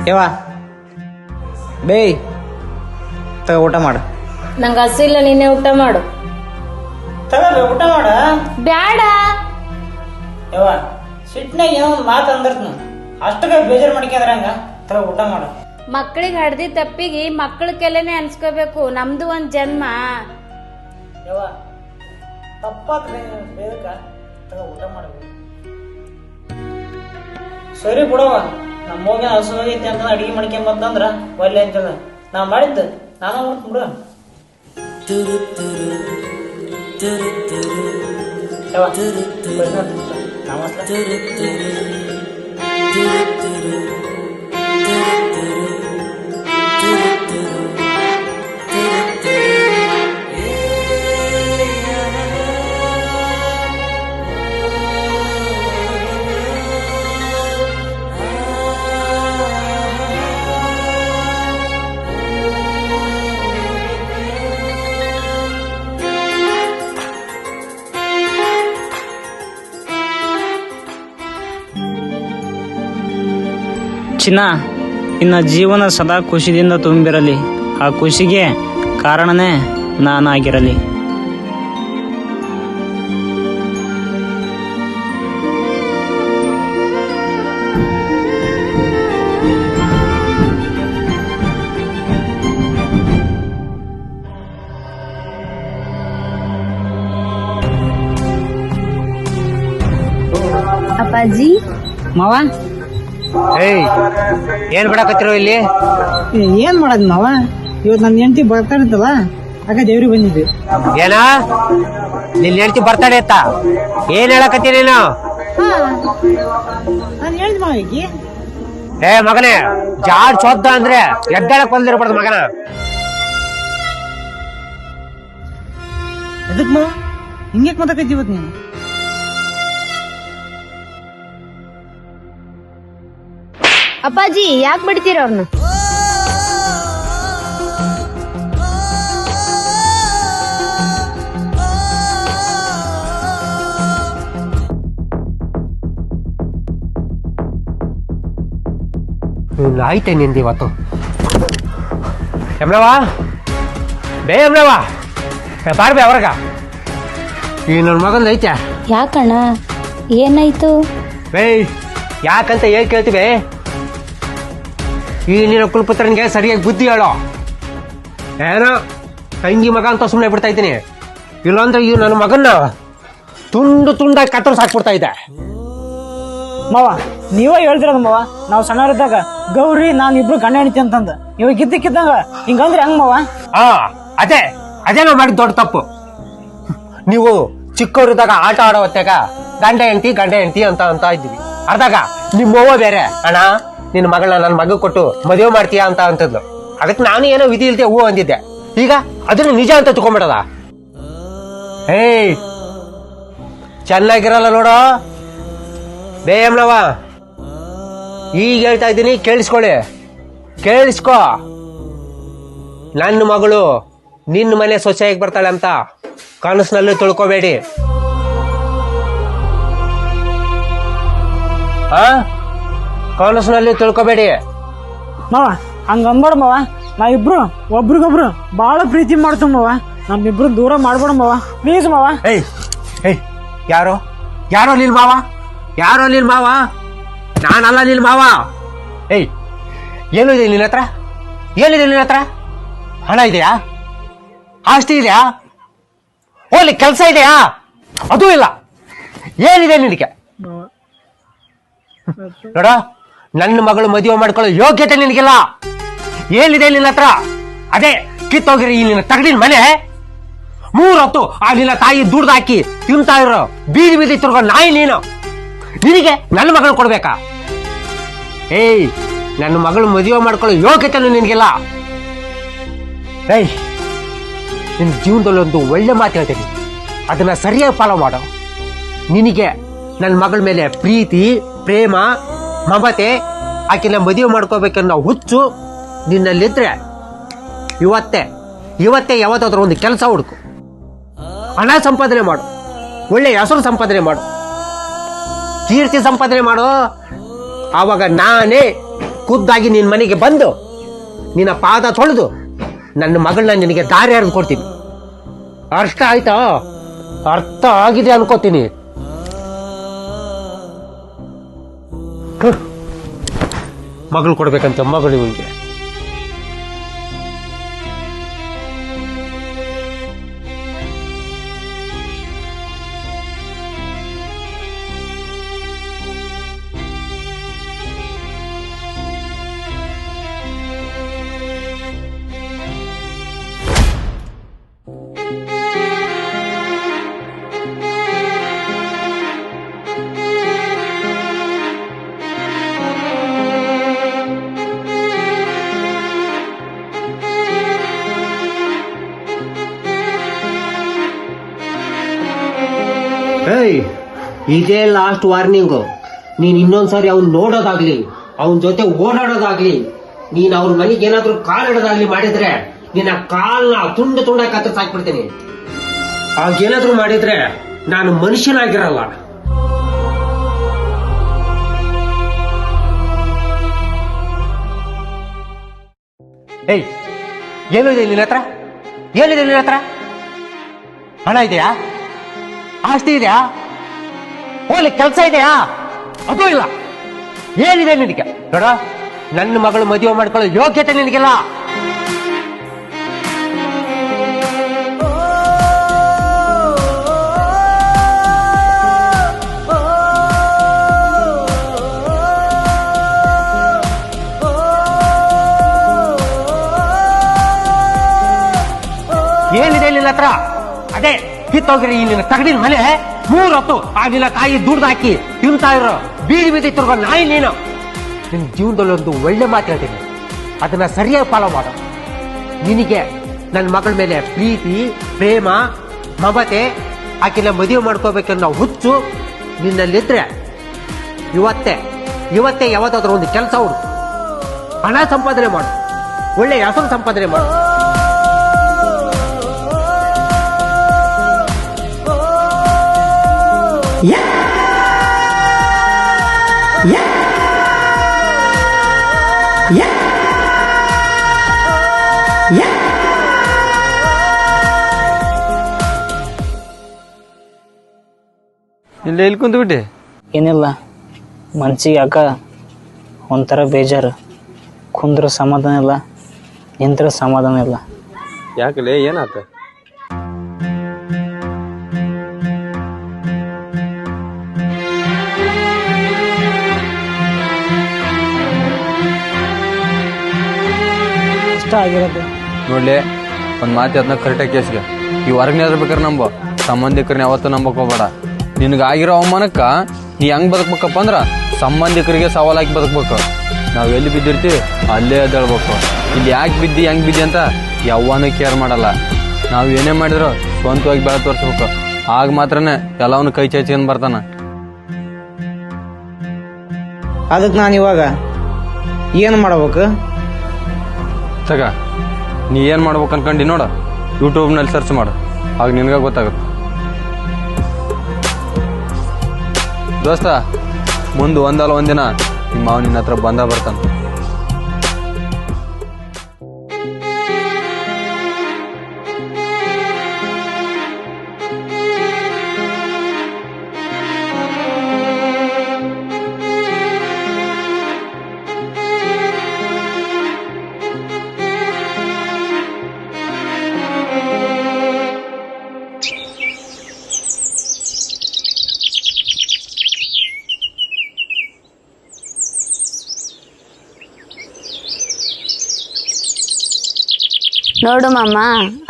ಯವ್ವ ಬೇ ತಗ ಊಟ ಮಾಡು. ನಂಗ ಹಸಿಲ್ಲ, ನೀನೆ ಊಟ ಮಾಡು. ಊಟ ಮಾಡ. ಬ್ಯಾಡ. ಯವ್ವ ಸಿಟ್ನಾಗ ಏನೋ ಒಂದು ಮಾತು ಅಂದಿರ್ತೀನಿ, ಅಷ್ಟಕ್ಕೆ ಬೇಜಾರು ಮಾಡ್ಕೊಂಡ್ರ ಹಂಗ. ತಗ ಊಟ ಮಾಡು. ಮಕ್ಕಳಿಗೆ ಹಡ್ದಿ ತಪ್ಪಿಗೆ ಮಕ್ಕಳ ಕೆಲೆನೆ ಅನ್ಸ್ಕೋಬೇಕು. ನಮ್ದು ಒಂದ್ ಜನ್ಮ. ಯವ್ವ ತಪ್ಪಾತ ಬೇದಕ್ಕ. ತಗ ಊಟ ಮಾಡಬೇಕು. ಸರಿ ಬಿಡವ, ನಮ್ಮ ಹೋಗಿ ಹಸುವಾಗೈತಿ ಅಂತ ಅಡಿಗೆ ಮಾಡ್ಕೊಂಡ್ ಬಂದಂದ್ರ ಒಲ್ಲೆ ಅಂತಲ್ಲ. ನಾ ಮಾಡಿದ್ದು ನಾನು ಮಾಡ್ತೀನಿ ಬಿಡು. ಚಿನ್ನ, ನಿನ್ನ ಜೀವನ ಸದಾ ಖುಷಿಯಿಂದ ತುಂಬಿರಲಿ. ಆ ಖುಷಿಗೆ ಕಾರಣನೇ ನಾನಾಗಿರಲಿ. ಅಪ್ಪಾಜಿ, ಮಾವ ಏಯ್ ಏನ್ ಬಿಡಕತ್ತಿರೋ ಇಲ್ಲಿ? ಏನ್ ಮಾಡೋದ್ ಮಾವ? ಇವತ್ತು ನನ್ನ ಹೆಂಡತಿ ಬರ್ತಾ ಇರ್ತಲ್ಲ, ಆಗ ದೇವ್ರಿಗೆ ಬಂದಿದ್ವಿ. ಏನ ನಿನ್ ಹೆಂಡತಿ ಬರ್ತಾಳೆ ಅತ್ತ? ಏನ್ ಹೇಳಕತ್ತಿ ನೀನು? ನಾನು ಹೇಳಿದ್ ಮಾವ ಈಕಿ ಏ ಮಗನೇ, ಜಾಡ್ ಚೋದ್ದ ಅಂದ್ರೆ ಎದ್ದಾಳಕ್ ಬಂದಿರ್ಬಾರ್ದು ಮಗನ. ಎದಕ್ ಮಾವ ಹಿಂಗೆ ಮಾತಾಕೈತಿ ಇವತ್ತು ನೀನು? ಅಪ್ಪಾಜಿ ಯಾಕೆ ಬಿಡ್ತೀರ ಅವ್ರನ್ನ? ಆಯ್ತೆ ನಿಂದ ಇವತ್ತು. ಎಮ್ರವಾ ಬೇ, ಎಮ್ರವಾ ಬಾರ್ಬೆ ಅವ್ರಗ. ಈ ನನ್ನ ಮಗಂದು ಐತೆ. ಯಾಕಣ್ಣ, ಏನಾಯ್ತು? ಬೇ ಯಾಕಂತ ಹೇಳಿ ಕೇಳ್ತೀವಿ. ಈ ನಿನ್ನ ಕುಲಪುತ್ರನಿಗೆ ಸರಿಯಾಗಿ ಬುದ್ಧಿ ಹೇಳೋ. ಏನೋ ತಂಗಿ ಮಗ ಅಂತ ಸುಮ್ಮನೆ ಬಿಡ್ತಾ ಇದ್ದೀನಿ, ಇಲ್ಲಾಂದ್ರೆ ಈ ನನ್ನ ಮಗನ್ನ ತುಂಡಾಗಿ ಕತ್ತರಿಸಿ ಹಾಕ್ಬಿಡ್ತಾ ಇದ್ದೆ. ಮಾವ ನೀವೇ ಹೇಳ್ತಿರೋದು ಮಾವ, ನಾವು ಸಣ್ಣವರಿದ್ದಾಗ ಗೌರಿ ನಾನು ಇಬ್ರು ಗಂಡ ಹೆಂಡತಿ ಅಂತಂದ. ಇವಾಗ ಇದ್ದಕ್ಕಿದ್ದಂಗ ಹಿಂಗಂದ್ರೆ ಹೆಂಗ್ ಮಾವ? ಅದೇ ನಾವು ಮಾಡಿದ ದೊಡ್ಡ ತಪ್ಪು. ನೀವು ಚಿಕ್ಕವರಿದ್ದಾಗ ಆಟ ಆಡೋ ಹೊತ್ತಾಗ ಗಂಡ ಹೆಂಡತಿ ಅಂತ ಇದ್ದೀವಿ. ಅರ್ಧಾಗ ನಿಮ್ಮವ್ವ ಬೇರೆ, ಅಣ್ಣ ನಿನ್ನ ಮಗಳನ್ನ ನನ್ನ ಮಗ ಕೊಟ್ಟು ಮದುವೆ ಮಾಡ್ತೀಯಾ ಅಂತ ಅಂತದ್ಲು. ಅದಕ್ಕೆ ನಾನು ಏನೋ ವಿಧಿ ಇಲ್ದೆ ಹೂ ಅಂದಿದ್ದೆ. ಈಗ ಅದನ್ನ ನಿಜ ಅಂತ ತಗೊಂಡ್ಬಿಡದ. ಏಯ್ ಚೆನ್ನಾಗಿರಲ್ಲ ನೋಡೋ ಬೇಯಮ್ನವ. ಈಗ ಹೇಳ್ತಾ ಇದ್ದೀನಿ, ಕೇಳಿಸ್ಕೊ. ನನ್ನ ಮಗಳು ನಿನ್ನ ಮನೆ ಸೊಸೆಯಾಗಿ ಬರ್ತಾಳೆ ಅಂತ ಕನಸಿನಲ್ಲೂ ತಿಳ್ಕೊಬೇಡಿ. ಕನಸಿನಲ್ಲಿ ತಿಳ್ಕೊಬೇಡಿ ಮಾವ. ಹಂಗ ಅನ್ಬೇಡ ಮಾವ, ನಾವಿಬ್ರು ಒಬ್ರಿಗೊಬ್ರು ಬಾಳ ಪ್ರೀತಿ ಮಾಡ್ತೀವಿ ಮಾವ. ನಮ್ಮಿಬ್ರು ದೂರ ಮಾಡ್ಬೇಡ ಮಾವ, ಪ್ಲೀಸ್ ಮಾವ. ಏಯ್ ಏಯ್ ಯಾರೋ ಯಾರೋ ನಿಲ್ ಮಾವ, ಯಾರೋ ನಿಲ್ ಮಾವ, ನಾನಲ್ಲ ನಿಲ್ ಮಾವ. ಏಯ್ ಏನಿದೆ ನಿನ್ನ ಹತ್ರ, ಏನಿದೆ ನಿನ್ನ ಹತ್ರ? ಹಣ ಇದೆಯಾ? ಆಸ್ತಿ ಇದೆಯಾ? ಓಲಿ ಕೆಲಸ ಇದೆಯಾ? ಅದೂ ಇಲ್ಲ. ಏನಿದೆ ನಿನಗೆ? ನೋಡ, ನನ್ನ ಮಗಳು ಮದುವೆ ಮಾಡ್ಕೊಳ್ಳೋ ಯೋಗ್ಯತೆ ನಿನಗಿಲ್ಲ. ಏನಿದೆ ನಿನ್ನ ಹತ್ರ? ಅದೇ ಕಿತ್ತೋಗಿರಿ ಈ ನಿನ್ನ ತಗಡಿನ ಮನೆ. 3 ಹೊತ್ತು ಆ ನಿನ್ನ ತಾಯಿ ದುಡ್ದು ಹಾಕಿ ತಿಂತಾ ಇರೋ ಬೀದಿ ಬೀದಿ ತಿರ್ಗೋ ನಾಯಿ ನೀನು. ನಿನಗೆ ನನ್ನ ಮಗಳು ಕೊಡ್ಬೇಕಾ? ಏಯ್, ನನ್ನ ಮಗಳು ಮದುವೆ ಮಾಡ್ಕೊಳ್ಳೋ ಯೋಗ್ಯತೆನೂ ನಿನಗಿಲ್ಲ. ಏಯ್, ನಿನ್ನ ಜೀವನದಲ್ಲಿ ಒಂದು ಒಳ್ಳೆ ಮಾತು ಹೇಳ್ತೀನಿ, ಅದನ್ನ ಸರಿಯಾಗಿ ಫಾಲೋ ಮಾಡು. ನಿನಗೆ ನನ್ನ ಮಗಳ ಮೇಲೆ ಪ್ರೀತಿ, ಪ್ರೇಮ, ಮಮತೆ, ಆಕೆನ ಮದುವೆ ಮಾಡ್ಕೋಬೇಕನ್ನೋ ಹುಚ್ಚು ನಿನ್ನಲ್ಲಿದ್ರೆ ಇವತ್ತೇ ಯಾವತ್ತಾದ್ರೂ ಒಂದು ಕೆಲಸ ಹುಡುಕು, ಹಣ ಸಂಪಾದನೆ ಮಾಡು, ಒಳ್ಳೆ ಹೆಸರು ಸಂಪಾದನೆ ಮಾಡು, ಕೀರ್ತಿ ಸಂಪಾದನೆ ಮಾಡು. ಆವಾಗ ನಾನೇ ಖುದ್ದಾಗಿ ನಿನ್ನ ಮನೆಗೆ ಬಂದು ನಿನ್ನ ಪಾದ ತೊಳೆದು ನನ್ನ ಮಗಳನ್ನ ನಿನಗೆ ದಾರಿ ಹರಿದು ಕೊಡ್ತೀನಿ. ಅರ್ಥ ಆಯ್ತಾ? ಅರ್ಥ ಆಗಿದೆ ಅನ್ಕೋತೀನಿ. ಮಗಳು ಕೊಡ್ಬೇಕಂತ ಮಗಳು ಇವನಿಗೆ. ಏಯ್, ಇದೇ ಲಾಸ್ಟ್ ವಾರ್ನಿಂಗು. ನೀನ್ ಇನ್ನೊಂದ್ಸಾರಿ ಅವ್ನು ನೋಡೋದಾಗ್ಲಿ, ಅವನ ಜೊತೆ ಓಡಾಡೋದಾಗ್ಲಿ, ನೀನ್ ಅವ್ರ ಮನೆಗೆ ಏನಾದ್ರೂ ಕಾಲಿಡೋದಾಗ್ಲಿ ಮಾಡಿದ್ರೆ ನಿನ್ನ ಕಾಲ್ನ ತುಂಡ ಕತ್ತರಿಸಿ ಹಾಕ್ಬಿಡ್ತೀನಿ. ಆಗೇನಾದ್ರೂ ಮಾಡಿದ್ರೆ ನಾನು ಮನುಷ್ಯನಾಗಿರಲ್ಲ. ಏಯ್, ಏನಿದೆ ನಿನ್ನ ಹತ್ರ? ಏನಿದೆ ನಿನ್ನ ಹತ್ರ? ಹಣ ಇದೆಯಾ? ಆಸ್ತಿ ಇದೆಯಾ? ಓಲಿ ಕೆಲಸ ಇದೆಯಾ? ಅದೂ ಇಲ್ಲ. ಏನಿದೆ ನಿನಗೆ? ನೋಡ, ನನ್ನ ಮಗಳು ಮದುವೆ ಮಾಡ್ಕೊಳ್ಳೋ ಯೋಗ್ಯತೆ ನಿನಗಿಲ್ಲ. ಏನಿದೆ ನಿನ್ನ ಹತ್ರ? ಅದೇ ಕಿತ್ತೋಗಿರಿ ಈ ನಿನ್ನ ತಗಡಿನ ಮನೆ. 3 ಹೊತ್ತು ಆ ನಿನ್ನ ತಾಯಿ ದುಡ್ದು ಹಾಕಿ ತಿಂತಾ ಇರೋ ಬೀದಿ ಬೀದಿ ತಿರ್ಗೋ ನಾಯಿ ನೀನು. ನಿನ್ನ ಜೀವನದಲ್ಲಿ ಒಂದು ಒಳ್ಳೆ ಮಾತು ಹೇಳ್ತೀನಿ, ಅದನ್ನ ಸರಿಯಾಗಿ ಫಾಲೋ ಮಾಡು. ನಿನಗೆ ನನ್ನ ಮಗಳ ಮೇಲೆ ಪ್ರೀತಿ, ಪ್ರೇಮ, ಮಮತೆ, ಆಕೆನ ಮದುವೆ ಮಾಡ್ಕೋಬೇಕನ್ನೋ ಹುಚ್ಚು ನಿನ್ನಲ್ಲಿದ್ರೆ ಇವತ್ತೇ ಯಾವತ್ತಾದ್ರೂ ಒಂದು ಕೆಲಸ ಹುಡುಕು, ಹಣ ಸಂಪಾದನೆ ಮಾಡು, ಒಳ್ಳೆ ಹೆಸರು ಸಂಪಾದನೆ ಮಾಡು. ಇಲ್ಲ ಎಲ್ಲಿ ಕುಂತ್ಬಿಟ್ಟೆ? ಏನಿಲ್ಲ, ಮನ್ಸಿಗೆ ಯಾಕ ಒಂಥರ ಬೇಜಾರು. ಕುಂದ್ರ ಸಮಾಧಾನ ಇಲ್ಲ, ನಿಂತ್ರ ಸಮಾಧಾನ ಇಲ್ಲ. ಯಾಕಲೇ, ಏನಾತ? ಇಷ್ಟ ಆಗಿರೋದು ನೋಡ್ಲಿ, ಒಂದು ಮಾತು ಅದನ್ನ ಕರೆಕ್ಟಾಗಿ ಕೇಸ್ಗೆ. ಈ ಹೊರಗನೆ ಬೇಕಾದ್ರೆ ನಂಬೋ, ಸಂಬಂಧಿಕರನ್ನ ಯಾವತ್ತೂ ನಂಬಕ್ ಹೋಗ್ಬೇಡ. ನಿನಗಾಗಿರೋ ಅವಮಾನಕ್ಕ ನೀ ಹೆಂಗ್ ಬದುಕ್ಬೇಕಪ್ಪ ಅಂದ್ರ ಸಂಬಂಧಿಕರಿಗೆ ಸವಾಲಾಕಿ ಬದುಕ್ಬೇಕು. ನಾವು ಎಲ್ಲಿ ಬಿದ್ದಿರ್ತೀವಿ ಅಲ್ಲೇ ಎದ್ದೇಳ್ಬೇಕು. ಇಲ್ಲಿ ಯಾಕೆ ಬಿದ್ದಿ ಹೆಂಗ್ ಬಿದ್ದಿ ಅಂತ ಯಾವನೂ ಕೇರ್ ಮಾಡಲ್ಲ. ನಾವು ಏನೇ ಮಾಡಿದ್ರು ಸ್ವಂತವಾಗಿ ಬೆಳೆ ತೋರಿಸ್ಬೇಕು. ಆಗ ಮಾತ್ರನೇ ಎಲ್ಲವನ್ನ ಕೈ ಚಾಚ್ಕೊಂಡ್ ಬರ್ತಾನ. ಅದಕ್ಕೆ ನಾನು ಇವಾಗ ಏನು ಮಾಡ್ಬೇಕು? ತಗ, ನೀ ಏನು ಮಾಡ್ಬೇಕು ಅನ್ಕೊಂಡು ನೋಡ, ಯೂಟ್ಯೂಬ್ನಲ್ಲಿ ಸರ್ಚ್ ಮಾಡು, ಆಗ ನಿನಗೆ ಗೊತ್ತಾಗುತ್ತೆ. ದೋಸ್ತ, ಮುಂದೆ ಒಂದಲ್ಲ ಒಂದಿನ ನಿಮ್ಮ ಮಾವ ನಿನ್ನ ಹತ್ರ ಬಂದ ಬರ್ತಾನೆ. ನೋಡು ಮಾಮ,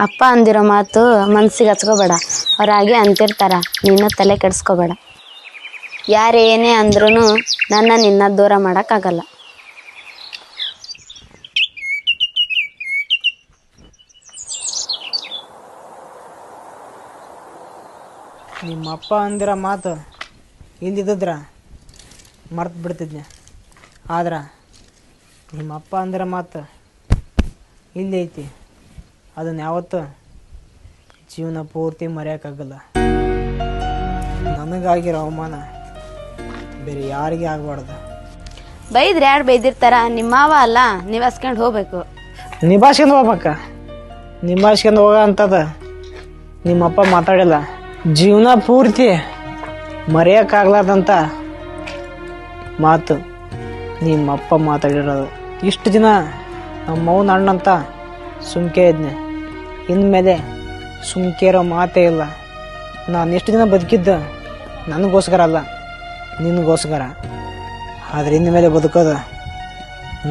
ಅಪ್ಪ ಅಂದಿರೋ ಮಾತು ಮನ್ಸಿಗೆ ಹಚ್ಕೋಬೇಡ. ಅವ್ರು ಹಾಗೆ ಅಂತಿರ್ತಾರ, ನೀನು ತಲೆ ಕೆಡಿಸ್ಕೋಬೇಡ. ಯಾರು ಏನೇ ಅಂದ್ರೂ ನಿನ್ನ ದೂರ ಮಾಡೋಕ್ಕಾಗಲ್ಲ. ನಿಮ್ಮಪ್ಪ ಅಂದಿರೋ ಮಾತು ಇಲ್ದಿದ್ರ ಮರ್ತು ಬಿಡ್ತಿದ್ನೆ. ಆದ್ರೆ ನಿಮ್ಮಪ್ಪ ಅಂದಿರೋ ಮಾತು ಇಲ್ಲಿ ಐತಿ, ಅದನ್ನು ಯಾವತ್ತೂ ಜೀವನ ಪೂರ್ತಿ ಮರೆಯೋಕ್ಕಾಗಲ್ಲ. ನನಗಾಗಿರೋ ಅವಮಾನ ಬೇರೆ ಯಾರಿಗೆ ಆಗಬಾರ್ದು. ಬೈದ್ರೆ ಯಾರು ಬೈದಿರ್ತಾರ? ನಿಮ್ಮವ ಅಲ್ಲ, ನಿವಾಸ್ಕೊಂಡು ಹೋಗ್ಬೇಕು. ನಿಭಾಯಿಸ್ಕೊಂಡು ಹೋಗ್ಬೇಕ. ನಿಭಾಯಿಸ್ಕೊಂಡು ಹೋಗೋ ಅಂಥದ್ದು ನಿಮ್ಮಪ್ಪ ಮಾತಾಡಿಲ್ಲ. ಜೀವನ ಪೂರ್ತಿ ಮರೆಯೋಕ್ಕಾಗ್ಲಾರ್ದಂಥ ಮಾತು ನಿಮ್ಮಪ್ಪ ಮಾತಾಡಿರೋದು. ಇಷ್ಟು ದಿನ ನಮ್ಮವ್ನ ಅಣ್ಣಂತ ಸುಮ್ಕೆ ಇದ್ನೆ, ಇನ್ಮೇಲೆ ಸುಮ್ಕೆ ಇರೋ ಮಾತೇ ಇಲ್ಲ. ನಾನು ಎಷ್ಟು ದಿನ ಬದುಕಿದ್ದು ನನಗೋಸ್ಕರ ಅಲ್ಲ, ನಿನಗೋಸ್ಕರ. ಆದರೆ ಇನ್ಮೇಲೆ ಬದುಕೋದು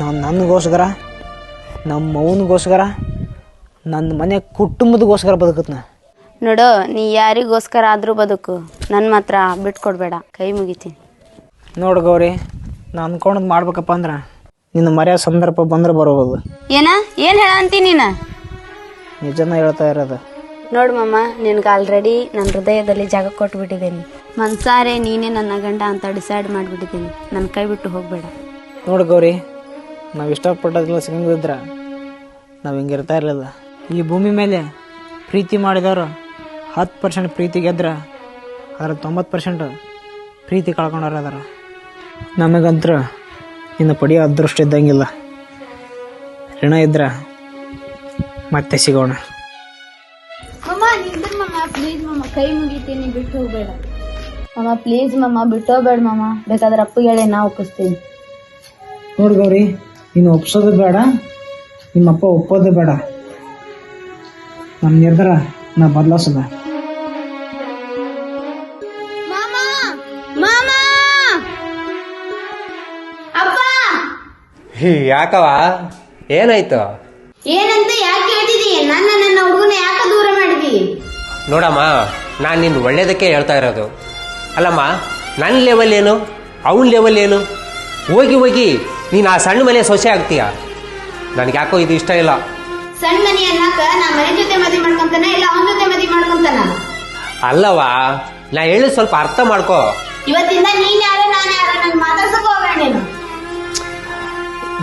ನಾನು ನನಗೋಸ್ಕರ, ನಮ್ಮ ಅವನಿಗೋಸ್ಕರ, ನನ್ನ ಮನೆ ಕುಟುಂಬದಗೋಸ್ಕರ ಬದುಕತ್ನ. ನೋಡು, ನೀ ಯಾರಿಗೋಸ್ಕರ ಆದರೂ ಬದುಕು, ನನ್ನ ಮಾತ್ರ ಬಿಟ್ಕೊಡ್ಬೇಡ, ಕೈ ಮುಗಿತೀನಿ. ನೋಡು ಗೌರಿ, ನಾನು ಅನ್ಕೊಂಡದ್ದು ಮಾಡ್ಬೇಕಪ್ಪ ಅಂದ್ರೆ ನಿನ್ನ ಮರೆಯೋ ಸಂದರ್ಭ ಬಂದ್ರೆ ಬರೋದು. ಏನು ಹೇಳ ಅಂತಿ ನೀನು? ನಿಜನ ಹೇಳ್ತಾ ಇರೋದು. ನೋಡು ಮಾಮ, ನಿನ್ಗೆ ಆಲ್ರೆಡಿ ನನ್ನ ಹೃದಯದಲ್ಲಿ ಜಾಗ ಕೊಟ್ಬಿಟ್ಟಿದ್ದೀನಿ. ಮನ್ಸಾರೆ ನೀನೇ ನನ್ನ ಗಂಡ ಅಂತ ಡಿಸೈಡ್ ಮಾಡಿಬಿಟ್ಟಿದ್ದೀನಿ. ನನ್ನ ಕೈ ಬಿಟ್ಟು ಹೋಗಬೇಡ. ನೋಡು ಗೌರಿ, ನಾವು ಇಷ್ಟಪಟ್ಟದೆಲ್ಲ ಸಿಗಂಗಿದ್ರೆ ನಾವು ಹಿಂಗಿರ್ತಾ ಇರಲಿಲ್ಲ. ಈ ಭೂಮಿ ಮೇಲೆ ಪ್ರೀತಿ ಮಾಡಿದವರು 10% ಪ್ರೀತಿ ಗೆದ್ರೆ ಅದರ 90% ಪ್ರೀತಿ ಕಳ್ಕೊಂಡವ್ರು ಅದಾರ. ನಮಗಂತೂ ಇನ್ನು ಪಡೆಯೋ ಅದೃಷ್ಟ ಇದ್ದಂಗಿಲ್ಲ. ಋಣ ಇದ್ರೆ ಮತ್ತೆ ಸಿಗೋಣ. ಪ್ಲೀಸ್ ಮಾಮ, ಕೈ ಮುಗಿತೀನಿ, ಬಿಟ್ಟು ಹೋಗ್ಬೇಡ. ಮಾಮ ಪ್ಲೀಸ್ ಮಾಮ, ಬಿಟ್ಟು ಹೋಗ್ಬೇಡ ಮಾಮ. ಬೇಕಾದ್ರೆ ಅಪ್ಪಗೆ ಹೇಳಿ ನಾ ಒಪ್ಪಿಸ್ತೀನಿ. ನೋಡು ಗೌರಿ, ನೀನು ಒಪ್ಸೋದು ಬೇಡ, ನಿಮ್ಮಪ್ಪ ಒಪ್ಪೋದು ಬೇಡ. ನಮ್ಮ ನಿರ್ಧಾರ ನಾ ಬದಲಾಸೋದ. ಯಾಕವ, ಏನಾಯ್ತು? ಏನಂತ ಯಾಕೆ ಹೇಳ್ತಿದೀ? ನನ್ನ ಹುಡುಗನ ಯಾಕೆ ದೂರ ಮಾಡಿದಿ? ನೋಡಮ್ಮ, ನಾನು ನಿನ್ನ ಒಳ್ಳೇದಕ್ಕೆ ಹೇಳ್ತಾ ಇರೋದು. ಅಲ್ಲಮ್ಮ, ನನ್ನ ಲೆವೆಲ್ ಏನು, ಅವನ ಲೆವೆಲ್ ಏನು? ಹೋಗಿ ಹೋಗಿ ನೀನು ಆ ಸಣ್ಣ ಮನೆ ಸೊಸೆ ಆಗ್ತೀಯ. ನನಗೆ ಯಾಕೋ ಇದು ಇಷ್ಟ ಇಲ್ಲ. ಸಣ್ಣ ಮನೆ ಅನ್ನಕ ನಾ ಮನೆ ಜೊತೆ ಮದುವೆ ಮಾಡ್ಕೊಂತಾನ, ಇಲ್ಲ ಅವನ ಜೊತೆ ಮದುವೆ ಮಾಡ್ಕೊಂತಾನ? ಅಲ್ಲವಾ, ನಾ ಹೇಳಿದ್ ಸ್ವಲ್ಪ ಅರ್ಥ ಮಾಡ್ಕೋ. ಇವತ್ತಿಂದ ನೀನ್ ಯಾರು ನಾನು ಯಾರು ನನ್ ಮಾತಾಡ್ಸಕ್ ಹೋಗ್ಬೇಡ ನೀನು.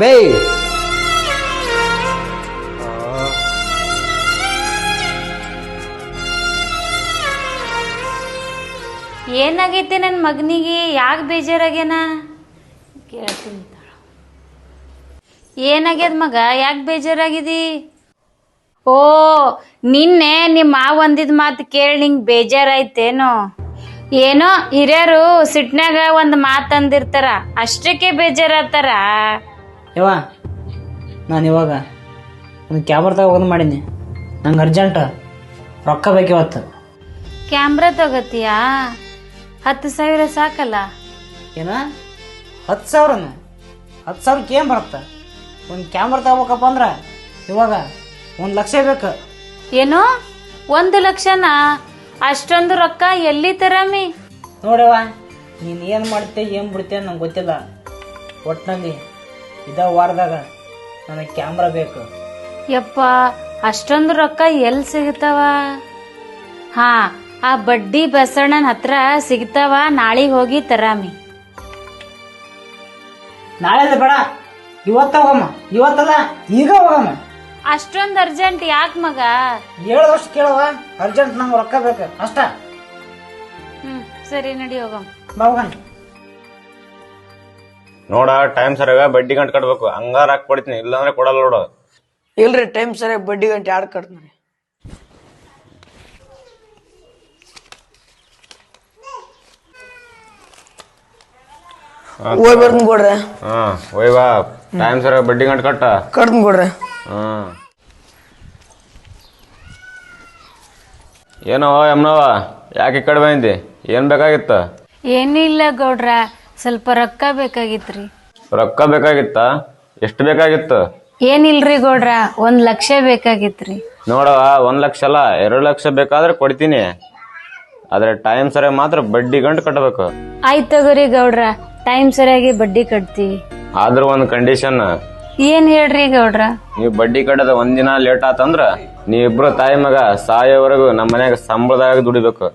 ಬೇ ಏನಾಗೈತೆ ನನ್ನ ಮಗನಿಗೆ? ಯಾಕೆ ಬೇಜಾರಾಗ್ಯಾನ? ಕೇಳ್ತೀನಿ. ಏನಾಗ್ಯದ ಮಗ, ಯಾಕೆ ಬೇಜಾರಾಗಿದಿ? ಓ, ನಿನ್ನೆ ನಿಮ್ಮ ಮಾವ ಒಂದಿದ್ ಮಾತು ಕೇಳಿ ನಿಂಗೆ ಬೇಜಾರಾಯ್ತೇನೋ? ಏನೋ ಹಿರಿಯರು ಸಿಟ್ನಾಗ ಒಂದು ಮಾತು ಅಂದಿರ್ತಾರ, ಅಷ್ಟಕ್ಕೆ ಬೇಜಾರಾಗ್ತಾರ. ಯವ್ವ, ನಾನು ಇವಾಗ ಒಂದು ಕ್ಯಾಮ್ರಾ ತಗೋದು ಮಾಡೀನಿ. ನಂಗೆ ಅರ್ಜೆಂಟ್ ರೊಕ್ಕ ಬೇಕಿವತ್ತು. ಕ್ಯಾಮ್ರಾ ತಗೋತೀಯಾ? 10,000 ಸಾಕಲ್ಲ? ಏನ 10,000? 10,000ಕ್ಕೆ ಏನು ಬರುತ್ತೆ? ಒಂದು ಕ್ಯಾಮ್ರಾ ತಗೋಬೇಕಪ್ಪ ಅಂದ್ರೆ ಇವಾಗ 1 ಲಕ್ಷ ಬೇಕು. ಏನೋ 1 ಲಕ್ಷನಾ? ಅಷ್ಟೊಂದು ರೊಕ್ಕ ಎಲ್ಲಿ ತರಮಿ? ನೋಡವ್ವ, ನೀನು ಏನು ಮಾಡ್ತೆ ಏನು ಬಿಡ್ತೆ ನಂಗೆ ಗೊತ್ತಿಲ್ಲ. ಒಟ್ಟಿನಲ್ಲಿ ಇದ ವಾರದಾಗ ನನಗೆ ಕ್ಯಾಮ್ರಾ ಬೇಕು. ಯಪ್ಪ, ಅಷ್ಟೊಂದು ರೊಕ್ಕ ಎಲ್ಲಿ ಸಿಗ್ತಾವ? ಹಾ, ಆ ಬಡ್ಡಿ ಬಸಣ್ಣನ ಹತ್ರ ಸಿಗ್ತಾವ. ನಾಳೆಗೆ ಹೋಗಿ ತರಾಮಿ. ನಾಳೆ ಬೇಡ, ಇವತ್ತ ಹೋಗಮ್ಮ. ಇವತ್ತಲ್ಲ, ಈಗ ಹೋಗಮ್ಮ. ಅಷ್ಟೊಂದು ಅರ್ಜೆಂಟ್ ಯಾಕೆ ಮಗ? ಹೇಳದಷ್ಟು ಕೇಳವ, ಅರ್ಜೆಂಟ್ ನಂಗೆ ರೊಕ್ಕ ಬೇಕು ಅಷ್ಟ. ಸರಿ, ನಡಿ ಹೋಗಮ್ಮ. ಬಾ ಹೋಗಣ. ನೋಡ, ಟೈಮ್ ಸರಿಯಾಗ ಬಡ್ಡಿ ಗಂಟೆ ಕಟ್ಬೇಕು. ಹಂಗಾರ ಹಾಕಿ ಕೊಡ್ತೀನಿ, ಇಲ್ಲಾಂದ್ರೆ ಕೊಡಲ್ಲ ನೋಡು. ಇಲ್ರಿ, ಟೈಮ್ ಸರಿಯಾಗಿ ಬಡ್ಡಿ ಗಂಟೆ ಯಾರು ಕಟ್ತೀನಿ. ಹೋಗಿ ಬರ್ತೀನಿ ಕೊಡ್ರಿ. ಹೋಯ್ ಬಾ, ಟೈಮ್ ಸರಿಯಾಗ ಬಡ್ಡಿ ಗಂಟೆ ಕಟ್ತೀನಿ ಕೊಡ್ರಿ. ಏನೋ ಯಮ್ನವ, ಯಾಕೆ ಈ ಕಡೆ ಬಂದಿ? ಏನ್ ಬೇಕಾಗಿತ್ತ? ಏನೂ ಇಲ್ಲ ಗೌಡ್ರ, ಸ್ವಲ್ಪ ರೊಕ್ಕ ಬೇಕಾಗಿತ್ರಿ. ರೊಕ್ಕ ಬೇಕಾಗಿತ್ತ? ಎಷ್ಟು ಬೇಕಾಗಿತ್ತು? ಏನಿಲ್ರಿ ಗೌಡ್ರ 1 ಲಕ್ಷ ಬೇಕಾಗಿತ್ರಿ. ನೋಡವ 1 ಲಕ್ಷ ಅಲ್ಲ 2 ಲಕ್ಷ ಬೇಕಾದ್ರೆ ಕೊಡ್ತೀನಿ. ಆದ್ರೆ ಟೈಮ್ ಸರಿಯಾಗಿ ಮಾತ್ರ ಬಡ್ಡಿ ಗಂಟು ಕಟ್ಟಬೇಕು. ಆಯ್ತು ತಗೋರಿ ಗೌಡ್ರ, ಟೈಮ್ ಸರಿಯಾಗಿ ಬಡ್ಡಿ ಕಟ್ತೀವಿ. ಆದ್ರೂ ಒಂದು ಕಂಡೀಷನ್. ಏನ್ ಹೇಳ್ರಿ ಗೌಡ್ರ? ನೀವು ಬಡ್ಡಿ ಕಟ್ಟದ 1 ದಿನ ಲೇಟ್ ಆತಂದ್ರ ನೀವಿಬ್ರು ತಾಯಿ ಮಗ ಸಾಯೋವರೆಗೂ ನಮ್ಮ ಮನ್ಯಾಗ ಸಂಬಳದಾಗ ದುಡಿಬೇಕು.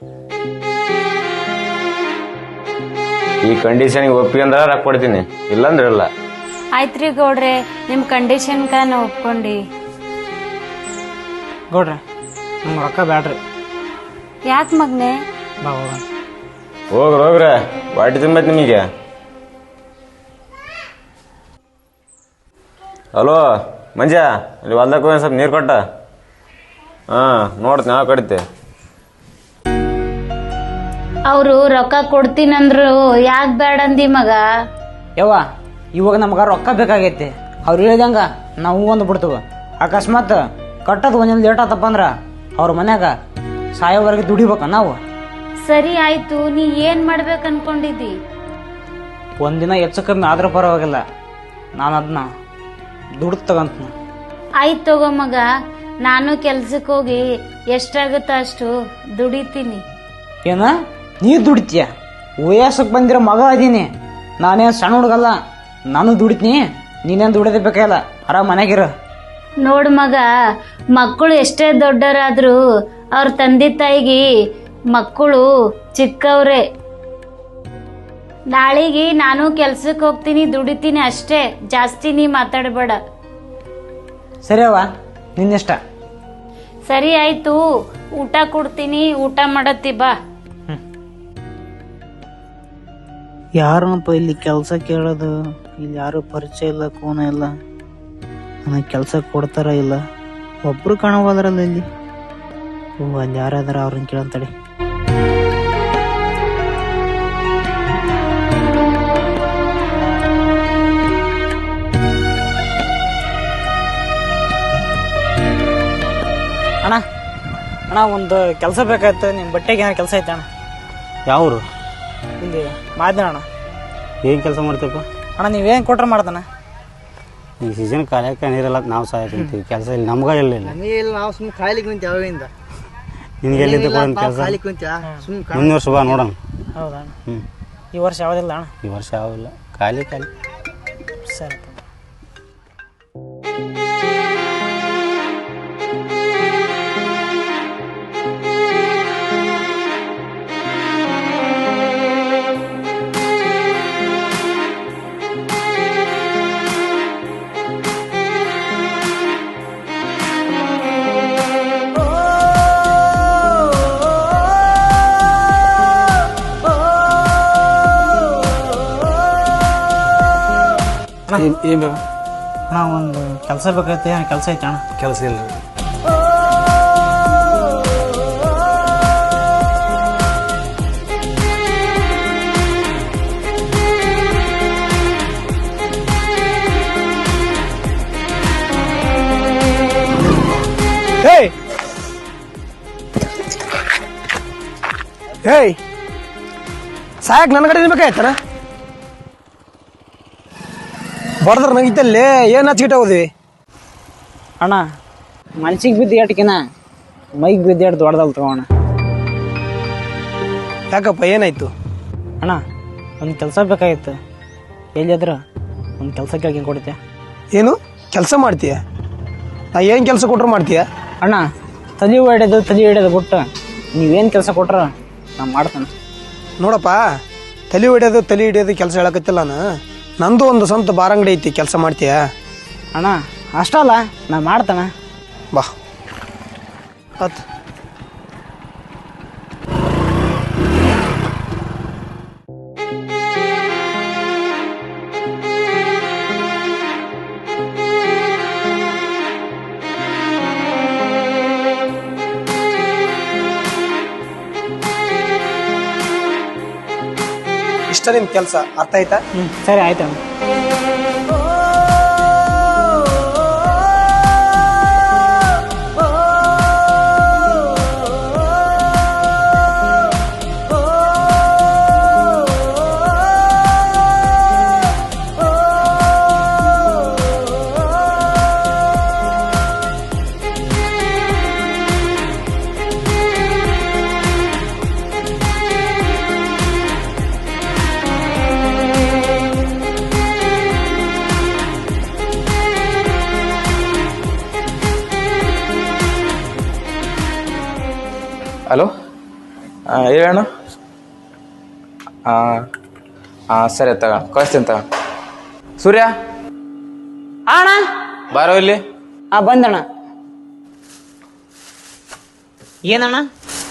ಈ ಕಂಡೀಷನ್ ಒಪ್ಪಿಗೆ ಅಂದ್ರೆ ರೊಕ್ಕ ಕೊಡ್ತೀನಿ, ಇಲ್ಲಂದ್ರೆ ಇಲ್ಲ. ಆಯ್ತ್ರಿ ಗೌಡ್ರೆ, ನಿಮ್ ಕಂಡೀಷನ್ ನಾ ಒಪ್ಕೊಂಡಿ. ಗೌಡ್ರೆ ನಂಗೆ ರೊಕ್ಕ ಬ್ಯಾಡ್ರಿ. ಯಾಕೆ ಮಗ್ನೆ? ಬಾ ಹೋಗೋಣ. ಹೋಗ್ರೆ ವಾಟಿ ತುಂಬೈತಿ ನಿಮಗೆ. ಹಲೋ ಮಂಜ, ಇಲ್ಲಿ ಹೊಲ್ದಕ್ಕೆ ಹೋಗಿ ಸ್ವಲ್ಪ ನೀರು ಕೊಟ್ಟ. ನೋಡ್ತೀನಿ ನಾವು ಕಡಿತೆ. ಅವರು ರೊಕ್ಕ ಕೊಡ್ತೀನಂದ್ರು ಯಾಕೆ ಬೇಡ ಅಂದಿ ಮಗ? ಯವ್ವ ಇವಾಗ ನಮ್ಗೆ ರೊಕ್ಕ ಬೇಕಾಗೈತಿ. ಅವ್ರು ಹೇಳಿದಂಗ ನಾವು ಒಂದು ಬಿಡ್ತೇವೆ. ಅಕಸ್ಮಾತ್ ಕಟ್ಟೋದು ಒಂದಿನ ಲೇಟ್ ಆತಪ್ಪ ಅಂದ್ರ ಅವ್ರ ಮನ್ಯಾಗ ಸಾಯೋವರೆಗೆ ದುಡಿಬೇಕ ನಾವು. ಸರಿ ಆಯ್ತು, ನೀ ಏನ್ ಮಾಡ್ಬೇಕು ಅನ್ಕೊಂಡಿದ್ದಿ? ಒಂದಿನ ಹೆಚ್ಚು ಕಮ್ಮಿ ಆದ್ರೂ ಪರವಾಗಿಲ್ಲ, ನಾನು ಅದನ್ನ ದುಡ್ಡು ತಗಂತ. ಆಯ್ತು ತಗೋ ಮಗ, ನಾನು ಕೆಲ್ಸಕ್ಕೆ ಹೋಗಿ ಎಷ್ಟಾಗುತ್ತ ಅಷ್ಟು ದುಡಿತೀನಿ. ಏನ ನೀ ದುಡಿತೀಯ? ವಯಸ್ಸಕ್ಕೆ ಬಂದಿರೋ ಮಗ ಅದೀನಿ, ನಾನೇನು ಸಣ್ಣ ಹುಡುಗಲ್ಲ. ನಾನು ದುಡಿತೀನಿ, ನೀನೇನು ದುಡಿದೇ ಬೇಕಾಗಿಲ್ಲ. ಆರಾಮ್ ಮನೆಗಿರ. ನೋಡ್ ಮಗ, ಮಕ್ಕಳು ಎಷ್ಟೇ ದೊಡ್ಡರಾದ್ರೂ ಅವ್ರ ತಂದೆ ತಾಯಿಗೆ ಮಕ್ಕಳು ಚಿಕ್ಕವ್ರೆ. ನಾಳೆಗೆ ನಾನು ಕೆಲ್ಸಕ್ಕೆ ಹೋಗ್ತೀನಿ, ದುಡಿತೀನಿ ಅಷ್ಟೇ, ಜಾಸ್ತಿ ನೀ ಮಾತಾಡಬೇಡ. ಸರಿ ಅವ್ವ, ನಿನ್ನಿಷ್ಟ. ಸರಿ ಆಯ್ತು, ಊಟ ಕೊಡ್ತೀನಿ, ಊಟ ಮಾಡತ್ತಿ ಬಾ. ಯಾರನಪ್ಪ ಇಲ್ಲಿ ಕೆಲಸ ಕೇಳೋದು? ಇಲ್ಲಿ ಯಾರು ಪರಿಚಯ ಇಲ್ಲ, ಕೋನ ಇಲ್ಲ. ನನಗೆ ಕೆಲಸ ಕೊಡ್ತಾರ ಇಲ್ಲ, ಒಬ್ರು ಕಾಣಬೋದ್ರಲ್ಲ ಇಲ್ಲಿ. ಅಲ್ಲಿ ಯಾರಾದಾರ ಅವ್ರನ್ನ ಕೇಳಂತಡಿ. ಅಣ್ಣ ಅಣ್ಣ ಒಂದು ಕೆಲಸ ಬೇಕಾಯ್ತು. ನಿಮ್ಮ ಬಟ್ಟೆಗೆ ಏನಾರು ಕೆಲಸ ಐತೆ ಅಣ್ಣ? ಯಾವ್ರು? ಇಲ್ಲಿ ಮಾಡಿದೆ ಅಣ್ಣ. ಏನು ಕೆಲಸ ಮಾಡ್ತೀವಪ್ಪ? ಅಣ್ಣ ನೀವೇನು ಕೊಟ್ರೆ ಮಾಡ್ತಾನೆ. ಈ ಸೀಸನ್ ಕಾಲಕ್ಕೆ ನೀರೆಲ್ಲ ನಾವು ಸಾಯ್ತೀವಿ. ಕೆಲಸ ಇಲ್ಲಿ ನಮ್ಗೆ ಇಲ್ಲ. ನಮಗೆ ನಾವು ಸುಮ್ಮನೆ ಖಾಲಿಗೆ ಕುಂತ ಯಾವಾಗಿಂದ ನಿನಗೆ ಎಲ್ಲಿಂದ ಕೊಡೋಣ ಕೆಲಸ? ಖಾಲಿ ಕುಂತ ಸುಮ್ಮನೆ ಮುಂದಿನ ವರ್ಷ ಬಾ ನೋಡೋಣ. ಹೌದಾ? ಈ ವರ್ಷ ಯಾವುದಿಲ್ಲ ಅಣ್ಣ? ಈ ವರ್ಷ ಯಾವಿಲ್ಲ, ಖಾಲಿ. ಸರಿ. ಏನು ಬೇಕು ಅಣ್ಣ? ಒಂದು ಕೆಲಸ ಬೇಕಾಯ್ತು. ಏನು ಕೆಲಸ ಐತೆ ಅಣ್ಣ? ಕೆಲಸ ಇಲ್ಲ. ಹೇಯ್ ಸಾಯಕ್ ನನ್ನ ಕಡೆ ಬೇಕಾಯ್ತಾನ? ಬಡದ್ರ ನಂಗಿತ್ತಲ್ಲೇ ಏನು ಹಚ್ಚಿಟ್ಟೋದ್ವಿ ಅಣ್ಣ. ಮನ್ಸಿಗೆ ಬಿದ್ದು ಏಟಕಿನ ಮೈಗೆ ಬಿದ್ದು ಏಟ್ ದೊಡ್ಡದಲ್ಲ ತಗೋಣ. ಯಾಕಪ್ಪ ಏನಾಯ್ತು? ಅಣ್ಣ ಒಂದು ಕೆಲಸ ಬೇಕಾಗಿತ್ತು. ಎಲ್ಲಿಯಾದ್ರ ಒಂದು ಕೆಲಸ ಕೇಳ್ಕೊಂಡು ಕೊಡ್ತೀಯ? ಏನು ಕೆಲಸ ಮಾಡ್ತೀಯ? ನಾ ಏನು ಕೆಲಸ ಕೊಟ್ರು ಮಾಡ್ತೀಯ? ಅಣ್ಣ ತಲೆ ಹಿಡಿಯೋದು ಬಿಟ್ಟು ನೀವೇನು ಕೆಲಸ ಕೊಟ್ರ ನಾ ಮಾಡ್ತಾನೆ. ನೋಡಪ್ಪ, ತಲೆ ಹಿಡಿಯೋದು ಕೆಲಸ ಹೇಳಕತ್ತಿಲ್ಲ ನಾನು. ನಂದು ಒಂದು ಸ್ವಂತ ಬಾರಂಗಡಿ ಐತಿ, ಕೆಲಸ ಮಾಡ್ತೀಯ? ಅಣ್ಣ ಅಷ್ಟಲ್ಲ, ನಾ ಮಾಡ್ತಾನೆ. ಬಾ ಆತ್. ಇಷ್ಟ ನಿಮ್ ಕೆಲಸ ಅರ್ಥ ಆಯ್ತಾ? ಸರಿ ಆಯ್ತಣ್ಣ. ಹಲೋ ಹೇಳಣ್ಣ. ಸರಿ ತಗ ಕಳಿಸ್ತೀನಿ ತಗ. ಸೂರ್ಯ ಅಣ್ಣ ಬಾರೋ ಇಲ್ಲಿ. ಬಂದಣ್ಣ. ಏನಣ್ಣ?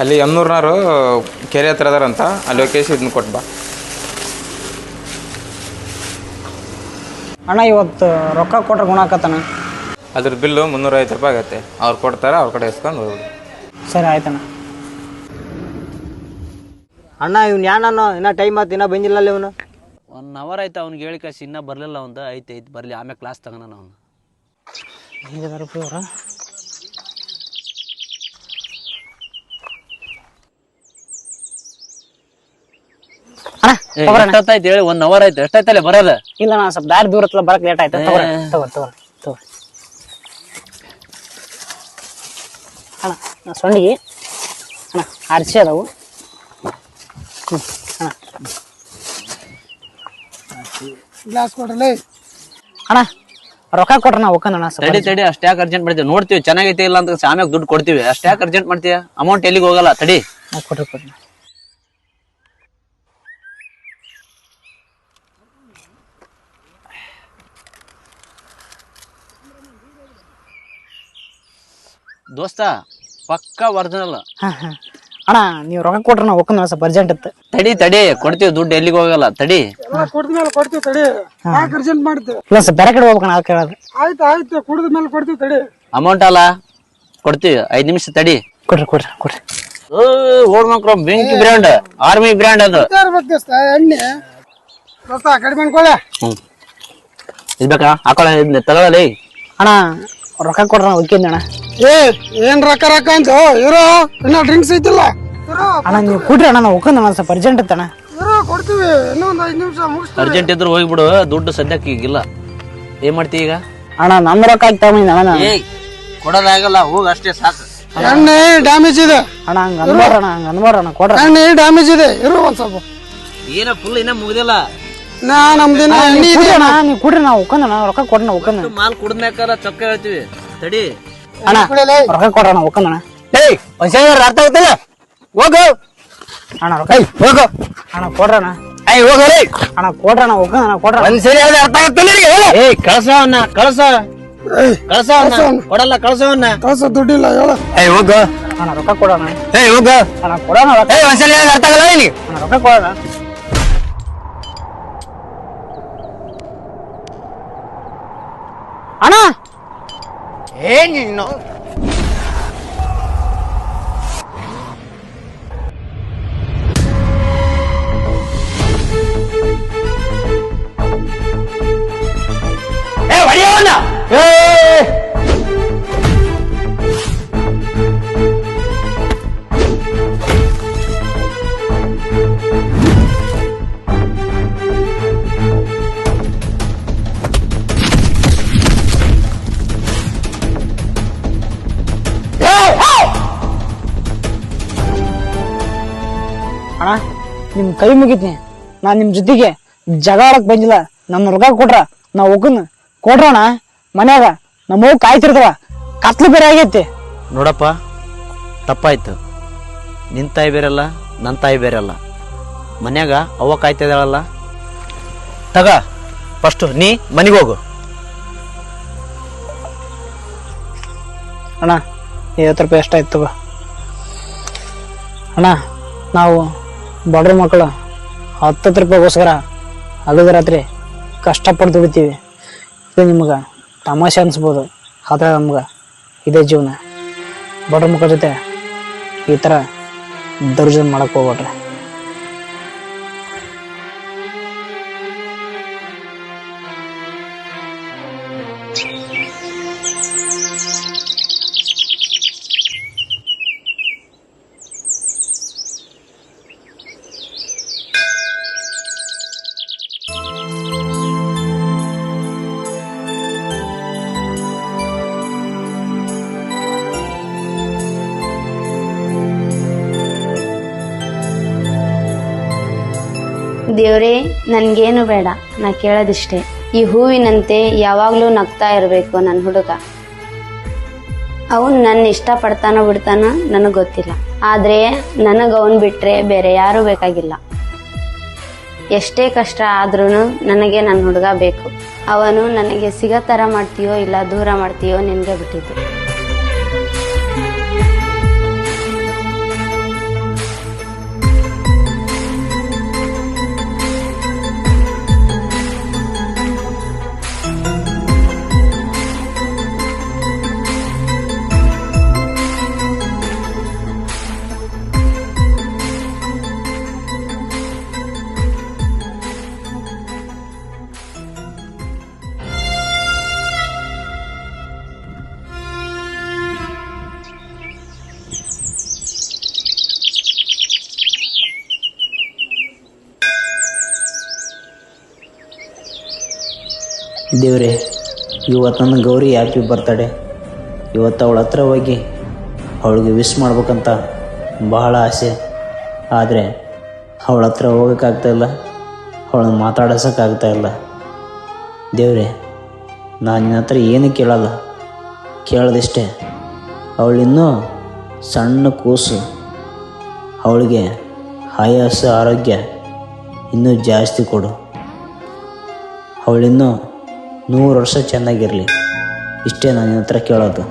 ಅಲ್ಲಿ ಎಮ್ನೂರ್ನವರು ಕೆರೆ ಹತ್ರ ಅದಾರಂತ, ಅಲ್ಲಿ ಲೊಕೇಶನ್ ಇದನ್ನ ಕೊಟ್ಟು ಬಾ. ಅಣ್ಣ ಇವತ್ತು ರೊಕ್ಕ ಕೊಟ್ರೆ ಗುಣಾಕತ್ತಣ್ಣ. ಅದ್ರ ಬಿಲ್ಲು 350 ರೂಪಾಯಿ ಆಗತ್ತೆ. ಅವ್ರು ಕೊಡ್ತಾರೆ, ಅವ್ರ ಕಡೆ ಇಸ್ಕೊಂಡು ಹೋಗ್ಬಿಡು. ಸರಿ ಆಯ್ತಣ್ಣ. ಅಣ್ಣ ಇವ್ನು ಯಾನೋ ಇನ್ನ ಟೈಮ್ ಆಯ್ತು, ಇನ್ನ ಬಂದಿಲ್ಲ ಅಲ್ಲಿ ಇವನು. 1 ಅವರ್ ಆಯ್ತು ಅವ್ನಿಗೆ ಹೇಳಿ ಕಳ್ಸಿ, ಇನ್ನೂ ಬರಲಿಲ್ಲ. ಒಂದು ಐತೆ ಬರಲಿ, ಆಮೇಲೆ ಕ್ಲಾಸ್ ತಗೋಣ ಅವನು. 5000 ರೂಪಾಯಿ ಅವರ. ಎಷ್ಟಾಯ್ತು ಹೇಳಿ? 1 ಅವರ್ ಆಯ್ತು. ಎಷ್ಟಾಯ್ತಲ್ಲ ಬರೋದ? ಇಲ್ಲ ನಾ ಸ್ವಲ್ಪ ದಾರಿ ದೂರ ಹತ್ರ ಬರಕ್ ಲೇಟ್ ಆಯ್ತು. ತಗೋರಿ ಅಣ್ಣ. ನಾ ಸೊಂಡಿಗೆ ಅಣ್ಣ ಆರ್ಸಿ ಅದಾವು. ಗ್ಲಾಸ್ ಕೊಡ್ರಲ್ಲ ಅಣ್ಣ. ರೊಕ್ಕ ಕೊಟ್ರ ನಾ ಹೋಗ್ಕಂದಣ್ಣ. ತಡಿ ಅಷ್ಟೇ ಯಾಕೆ ಅರ್ಜೆಂಟ್ ಮಾಡ್ತೀವಿ? ನೋಡ್ತೀವಿ ಚೆನ್ನಾಗೈತೆ ಇಲ್ಲ ಅಂತ ಆಮ್ಯಾಗ ದುಡ್ಡು ಕೊಡ್ತೀವಿ. ಅಷ್ಟೇ ಯಾಕೆ ಅರ್ಜೆಂಟ್ ಮಾಡ್ತೀಯ? ಅಮೌಂಟ್ ಎಲ್ಲಿಗೆ ಹೋಗಲ್ಲ. ತಡಿ ಕೊಟ್ರಿ. ದೋಸ್ತ ಪಕ್ಕಾ ಒರಿಜಿನಲ್. ಅಣ್ಣ ನೀವು ರೊಕ್ಕ ಕೊಟ್ರ ನಾ ಹೋಗ್ಕಂದ ಸ್ವಲ್ಪ ಅರ್ಜೆಂಟ್ ಇತ್ತು. ತಡಿ ಕೊಡ್ತೀವಿ, ದುಡ್ಡು ಎಲ್ಲಿಗೆ ಹೋಗಲ್ಲ. ತಡಿ ಕೊಡ್ತೀವಿ ತಡಿ. ಅರ್ಜೆಂಟ್ ಮಾಡ್ತೀವಿ. ಇಲ್ಲ ಸ್ವಲ್ಪ ಬೇರೆ ಕಡೆ ಹೋಗ್ಬೇಕಣ್ಣ, ಅದಕ್ಕೆ ಹೇಳೋದು. ಆಯ್ತು ಕುಡಿದ ಮೇಲೆ ಕೊಡ್ತೀವಿ ತಡಿ. ಅಮೌಂಟ್ ಅಲ್ಲ ಕೊಡ್ತೀವಿ, 5 ನಿಮಿಷ ತಡಿ. ಕೊಡ್ರಿ. ಓಡ್ ಮಕ್ಳು ಬೆಂಕಿ ಬ್ರ್ಯಾಂಡ್, ಆರ್ಮಿ ಬ್ರ್ಯಾಂಡ್ ಅದು. ಎಣ್ಣೆ ಕಡಿಮೆ ಅನ್ಕೊಳ್ಳೆ. ಇದ್ಬೇಕಾ? ಹಾಕೊಳ್ಳ ತಗೊಳ್ಳಿ. ಅಣ್ಣ ರೊಕ್ಕ ಕೊಟ್ರ ನಾ ಹೋಗ್ಕಿದ್ದೆ. ಏನ್ ರೊಕ್ಕ ಅಂತ ಇರೋ, ಇನ್ನ ಡ್ರಿಂಕ್ಸ್ ಐತಿಲ್ಲ. ಅಣ್ಣ ನೀವು ಕೊಡ್ರಿ ಅಣ್ಣ, ನಾ ಹೋಗ್ಕಂದ ಸ್ವಲ್ಪ ಅರ್ಜೆಂಟ್ ಇತ್ತಣ್ಣ. ಕೊಡ್ತೀವಿ, ಇನ್ನೊಂದ್ 5 ನಿಮಿಷ ಮುಗಿಸ್ತೀವಿ. ಅರ್ಜೆಂಟ್ ಇದ್ರು ಹೋಗ್ಬಿಡು, ದುಡ್ಡು ಸದ್ಯಕ್ಕೆ ಈಗಿಲ್ಲ. ಏನ್ ಮಾಡ್ತಿ ಈಗ? ಅಣ್ಣ ನಮ್ ರೊಕ್ಕ ಆಗಿ ತಗೊಂಡಿದ್ದೆ ಅಣ್ಣ. ಕೊಡೋದಾಗಲ್ಲ, ಹೋಗ ಅಷ್ಟೇ ಸಾಕು. ಎಣ್ಣೆ ಡ್ಯಾಮೇಜ್ ಇದೆ ಅಣ್ಣ. ಹಂಗ ಅನ್ಬಾರಣ್ಣ ಕೊಡ್ರ. ಎಣ್ಣೆ ಡ್ಯಾಮೇಜ್ ಇದೆ, ಇರು ಒಂದ್ ಸ್ವಲ್ಪ. ಏನ ಫುಲ್ ಇನ್ನ ಮುಗ್ದಿಲ್ಲ. ನಮ್ದಿನ ಎಣ್ಣೆ ಇದೆ. ನೀವು ಕೊಡ್ರಿ, ನಾ ಹೋಗ್ಕಂದಣ್ಣ. ರೊಕ್ಕ ಕೊಡ್ರಿ, ನಾ ಹೋಗ್ಕಂದ. ಮಾಲ್ ಕುಡ್ದ್ಮ್ಯಾಕಾರ ಚೊಕ್ಕ ಹೇಳ್ತೀವಿ. ತಡಿ ಅಣ್ಣ ರೊಕ್ಕ ಕೊಡ್ರಣ್ಣ, ಹೋಗ್ಕಂದಣ್ಣ. ಅರ್ಥ ಆಗ್ತಲ್ಲ? ಹೋಗು ಅಣ್ಣ ರೊಕ್ಕ ಹೋಗು. ಅಣ್ಣ ಕೊಡ್ರಣ್ಣ. ಹೋಗ್ರಿ ಅಣ್ಣ ಕೊಡ್ರಣ್ಣ, ಹೋಗ್ಕಂದಣ್ಣ ಕೊಡ್ರ. ಒಂದ್ಸರಿ ಅರ್ಥ ಆಗ್ತಲ್ಲ? ಕಳ್ಸವನ್ನ ಕೊಡಲ್ಲ, ಕಳ್ಸವನ್ನ. ಕಳ್ಸ ದುಡ್ಡಿಲ್ಲ ಹೇಳ. ಹೋಗು ಅಣ್ಣ ರೊಕ್ಕ ಕೊಡೋಣ. ಹೋಗು ಅಣ್ಣ ಕೊಡೋಣ ರೊಕ್ಕ. ಒಂದ್ಸರಿ ಅರ್ಥ ಆಗಲ್ಲ ಇಲ್ಲಿ. ಅಣ್ಣ ರೊಕ್ಕ ಕೊಡೋಣ. ಅಣ್ಣ ಏನಿನ್ನು ಹೊಡಿಯವನ್ನ. ಅಣ್ಣ ನಿಮ್ ಕೈ ಮುಗಿತೀನಿ. ನಾನ್ ನಿಮ್ ಜೊತೆಗೆ ಜಗ ಆಡಕ್ ಬಂದಿಲ್ಲ. ನನ್ನ ರೊಕ್ಕ ಕೊಟ್ರ ನಾ ಹೋಗನ್ ಕೊಡ್ರಣ. ಮನ್ಯಾಗ ನಮ್ಮವ್ ಕಾಯ್ತಿರ್ತಾವ, ಕತ್ಲು ಬೇರೆ ಆಗೈತಿ. ನೋಡಪ್ಪ, ತಪ್ಪಾಯ್ತು. ನಿನ್ ತಾಯಿ ಬೇರೆಲ್ಲ, ನನ್ನ ತಾಯಿ ಬೇರೆಲ್ಲ. ಮನ್ಯಾಗ ಅವ್ವ ಕಾಯ್ತಿದ್ದಾಳಲ್ಲ. ತಗ ಫಸ್ಟ್ ನೀ ಮನೆಗೆ ಹೋಗು. ಅಣ್ಣ 50 ರೂಪಾಯಿ ಎಷ್ಟಾಯ್ತು ತಗೋ. ಅಣ್ಣ ನಾವು ಬಡ್ರ ಮಕ್ಕಳು 10 ರೂಪಾಯಿಗೋಸ್ಕರ ಹಗಲು ರಾತ್ರಿ ಕಷ್ಟಪಟ್ಟು ದುಡಿತೀವಿ. ಇದು ನಿಮ್ಗೆ ತಮಾಷೆ ಅನ್ಸ್ಬೋದು, ಆದ್ರೆ ನಮ್ಗೆ ಇದೇ ಜೀವನ. ಬಡ್ರ ಮಕ್ಕಳ ಜೊತೆ ಈ ಥರ ದೌರ್ಜನ್ಯ ಮಾಡಕ್ಕೆ ಹೋಗ್ಬೇಡ್ರಿ. ದೇವ್ರೇ, ನನ್ಗೇನು ಬೇಡ, ನಾ ಕೇಳೋದಿಷ್ಟೇ. ಈ ಹೂವಿನಂತೆ ಯಾವಾಗ್ಲೂ ನಗ್ತಾ ಇರಬೇಕು ನನ್ನ ಹುಡುಗ. ಅವನು ನನ್ನ ಇಷ್ಟಪಡ್ತಾನೋ ಬಿಡ್ತಾನೋ ನನಗೆ ಗೊತ್ತಿಲ್ಲ. ಆದರೆ ನನಗೆ ಅವನು ಬಿಟ್ಟರೆ ಬೇರೆ ಯಾರೂ ಬೇಕಾಗಿಲ್ಲ. ಎಷ್ಟೇ ಕಷ್ಟ ಆದ್ರೂ ನನಗೆ ನನ್ನ ಹುಡುಗ ಬೇಕು. ಅವನು ನನಗೆ ಸಿಗೋ ಥರ ಮಾಡ್ತೀಯೋ ಇಲ್ಲ ದೂರ ಮಾಡ್ತೀಯೋ ನಿನಗೆ ಬಿಟ್ಟಿದ್ದು. ದೇವ್ರೆ, ಇವತ್ತು ನನ್ನ ಗೌರಿ ಹ್ಯಾಪಿ ಬರ್ತಡೇ. ಇವತ್ತು ಅವಳ ಹತ್ರ ಹೋಗಿ ಅವಳಿಗೆ ವಿಶ್ ಮಾಡ್ಬೇಕಂತ ಬಹಳ ಆಸೆ. ಆದರೆ ಅವಳ ಹತ್ರ ಹೋಗೋಕ್ಕಾಗ್ತಾಯಿಲ್ಲ, ಅವಳನ್ನ ಮಾತಾಡಿಸೋಕ್ಕಾಗ್ತಾಯಿಲ್ಲ. ದೇವ್ರೆ, ನಾನು ನಿನ್ನ ಹತ್ರ ಏನು ಕೇಳಲ್ಲ, ಕೇಳೋದಿಷ್ಟೇ ಅವಳಿನ್ನೂ ಸಣ್ಣ ಕೂಸು, ಅವಳಿಗೆ ಆಯಾಸ ಆರೋಗ್ಯ ಇನ್ನೂ ಜಾಸ್ತಿ ಕೊಡು. ಅವಳಿನ್ನೂ 100 ವರ್ಷ ಚೆನ್ನಾಗಿರಲಿ. ಇಷ್ಟೇ ನಾನು ನಿನ್ನ ಹತ್ರ ಕೇಳೋದು.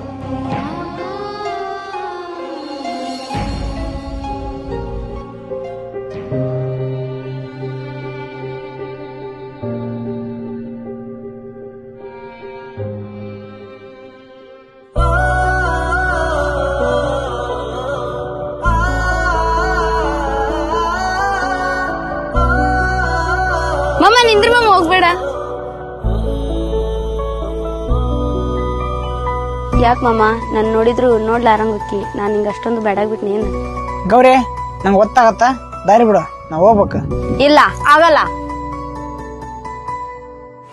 ಮಮ್ಮ ನಿಂದ್ರ ಮಮ್ಮ ಹೋಗ್ಬೇಡ. ಯಾಕೆ ಮಾಮ ನಾನು ನೋಡಿದ್ರು ನೋಡ್ಲಾರಂಗಕ್ಕಿ ನಾನು ಹಿಂಗೆ ಅಷ್ಟೊಂದು ಬೇಡಾಗ್ಬಿಟ್ನೇನು? ಗೌರಿ, ನಂಗೆ ಗೊತ್ತಾಗತ್ತ, ದಾರಿ ಬಿಡು, ನಾವು ಹೋಗ್ಬೇಕು. ಇಲ್ಲ, ಆಗಲ್ಲ.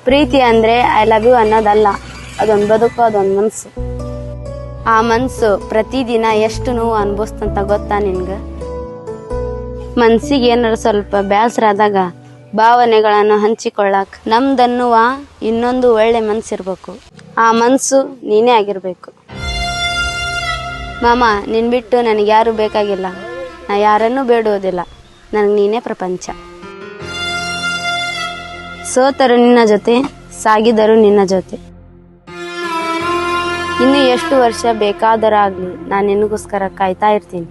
ಪ್ರೀತಿ ಅಂದ್ರೆ ಐ ಲವ್ ಯು ಅನ್ನೋದಲ್ಲ, ಅದೊಂದು ಬದುಕು, ಅದೊಂದು ಮನ್ಸು. ಆ ಮನ್ಸು ಪ್ರತಿದಿನ ಎಷ್ಟು ನೋವು ಅನ್ಭವಿಸ್ತಂತ ಗೊತ್ತಾ ನಿನ್ಗ? ಮನ್ಸಿಗೆ ಏನಾರು ಸ್ವಲ್ಪ ಬೇಸರ ಆದಾಗ ಭಾವನೆಗಳನ್ನು ಹಂಚಿಕೊಳ್ಳಾಕ ನಮ್ದನ್ನುವ ಇನ್ನೊಂದು ಒಳ್ಳೆ ಮನ್ಸಿರ್ಬೇಕು. ಆ ಮನ್ಸು ನೀನೇ ಆಗಿರ್ಬೇಕು. ಮಾಮ, ನಿನ್ ಬಿಟ್ಟು ನನಗೆ ಯಾರು ಬೇಕಾಗಿಲ್ಲ, ನಾ ಯಾರನ್ನೂ ಬೇಡುವುದಿಲ್ಲ, ನನಗೆ ನೀನೇ ಪ್ರಪಂಚ. ಸೋತರು ನಿನ್ನ ಜೊತೆ, ಸಾಗಿದರು ನಿನ್ನ ಜೊತೆ. ಇನ್ನು ಎಷ್ಟು ವರ್ಷ ಬೇಕಾದರೂ ಆಗಲಿ ನಾನು ನಿನಗೋಸ್ಕರ ಕಾಯ್ತಾ ಇರ್ತೀನಿ.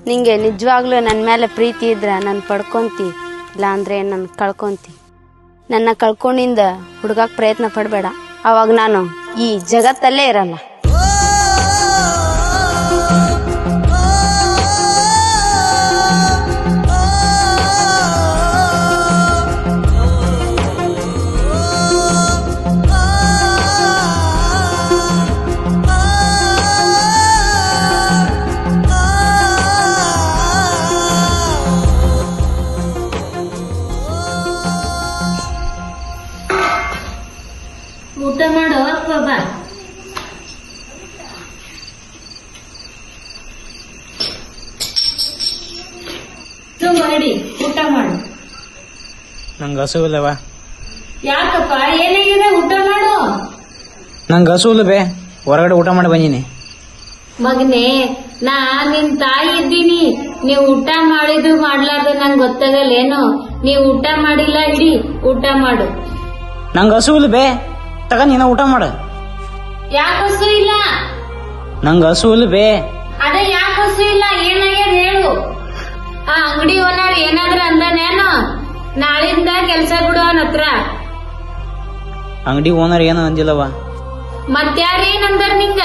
ನಿಂಗೆ ನಿಜವಾಗ್ಲೂ ನನ್ನ ಮೇಲೆ ಪ್ರೀತಿ ಇದ್ರೆ ನಾನು ಪಡ್ಕೊಂತಿ, ಇಲ್ಲಾಂದ್ರೆ ನನ್ನ ಕಳ್ಕೊಂತಿ. ನನ್ನ ಕಳ್ಕೊಂಡಿಂದ ಹುಡುಗಕ್ಕೆ ಪ್ರಯತ್ನ ಪಡಬೇಡ, ಅವಾಗ ನಾನು ಈ ಜಗತ್ತಲ್ಲೇ ಇರಲ್ಲ. ಊಟ ಮಾಡೋ ಬಾ. ನಡಿ ಊಟ ಮಾಡು. ನಂಗೆ ಹಸುವಿಲ್ಲವಾ? ಯಾಕಪ್ಪ, ಏನಾಗಿದೆ? ಊಟ ಮಾಡು. ನಂಗೆ ಹಸುವಿಲ್ಲ ಬೇ, ಹೊರಗಡೆ ಊಟ ಮಾಡಿ ಬಂದೀನಿ. ಮಗನೇ, ನಾ ನಿನ್ ತಾಯಿ ಇದ್ದೀನಿ. ನೀವ್ ಊಟ ಮಾಡಿದ್ದು ಮಾಡ್ಲಾರ್ದು ನಂಗೆ ಗೊತ್ತಾಗಲ್ಲೇನು? ನೀವ್ ಊಟ ಮಾಡಿಲ್ಲ, ಇಡಿ ಊಟ ಮಾಡು. ನಂಗೆ ಹಸುವಿಲ್ಲ ಬೇ, ತಗ ನೀನ ಊಟ ಮಾಡು. ಯಾಕೆ ಹಸು ಇಲ್ಲ? ನಂಗೆ ಹಸುವಿಲ್ಲ ಬೇ. ಅದೇ ಯಾಕೆ ಹಸು ಇಲ್ಲ? ಏನಾಗ್ಯದ ಹೇಳು. ಆ ಅಂಗಡಿ ಓನರ್ ಏನಾದ್ರ ಅಂದಾನೇನು? ನಾಳಿಂದ ಕೆಲ್ಸ ಬಿಡು ಅವನ ಹತ್ರ. ಅಂಗಡಿ ಓನರ್ ಏನು ಅಂದಿಲ್ಲವ. ಮತ್ಯಾರ ಏನಂದಾರ ನಿಂಗ?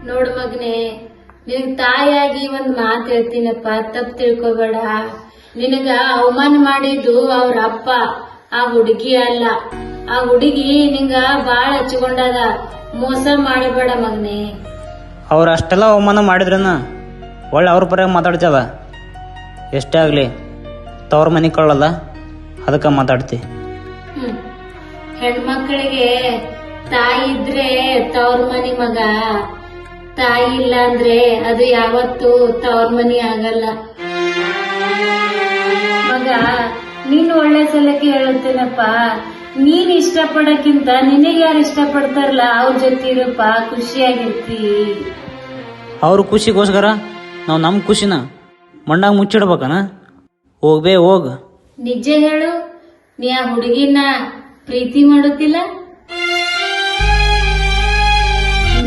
ನೋಡು ಮಗನೇ, ನಿನಗ್ ತಾಯಿಯಾಗಿ ಒಂದ್ ಮಾತು ಹೇಳ್ತೀನಪ್ಪ, ತಪ್ಪು ತಿಳ್ಕೊಬೇಡ. ನಿನಗ ಅವಮಾನ ಮಾಡಿದ್ದು ಅವ್ರ ಅಪ್ಪ, ಆ ಹುಡುಗಿ ಅಲ್ಲ. ಆ ಹುಡುಗಿ ನಿಂಗ ಬಾಳ ಹಚ್ಕೊಂಡದ. ಮೋಸ ಮಾಡಬೇಡ ಮಗನೇ. ಅವ್ರು ಅಷ್ಟೆಲ್ಲ ಅವಮಾನ ಮಾಡಿದ್ರನ ಒಳ್ಳೆ ಅವ್ರ ಪರ ಮಾತಾಡ್ತದ. ಎಷ್ಟೇ ಆಗ್ಲಿ ತವ್ರ ಮನೆ ಕೊಳ್ಳಲ್ಲ, ಅದಕ್ಕೆ ಮಾತಾಡ್ತಿ. ಹೆಣ್ಮಕ್ಳಿಗೆ ತಾಯಿ ಇದ್ರೆ ತವ್ರ ಮನಿ ಮಗ, ತಾಯಿ ಇಲ್ಲ ಅಂದ್ರೆ ಅದು ಯಾವತ್ತೂ ತವ್ರ ಮನಿ ಆಗಲ್ಲ. ಮಗ, ನೀನ್ ಒಳ್ಳೆ ಸಲಕ್ಕೆ ಹೇಳುತ್ತೇನಪ್ಪ. ನೀನ್ ಇಷ್ಟಪಡಕ್ಕಿಂತ ನಿನಗೆ ಯಾರು ಇಷ್ಟಪಡ್ತಾರಲ್ಲ ಅವ್ರ ಜೊತೆ ಇರಪ್ಪ, ಖುಷಿಯಾಗಿರ್ತಿ. ಅವ್ರ ಖುಷಿಗೋಸ್ಕರ ನಾವು ನಮ್ಮ ಖುಷಿನ ಮಣ್ಣಾಗ ಮುಚ್ಚಿಡ್ಬೇಕನ? ಹೋಗ್ಬೇ ಹೋಗ್. ನಿಜ ಹೇಳು, ನೀ ಆ ಹುಡುಗಿನ ಪ್ರೀತಿ ಮಾಡುತ್ತಿಲ್ಲ?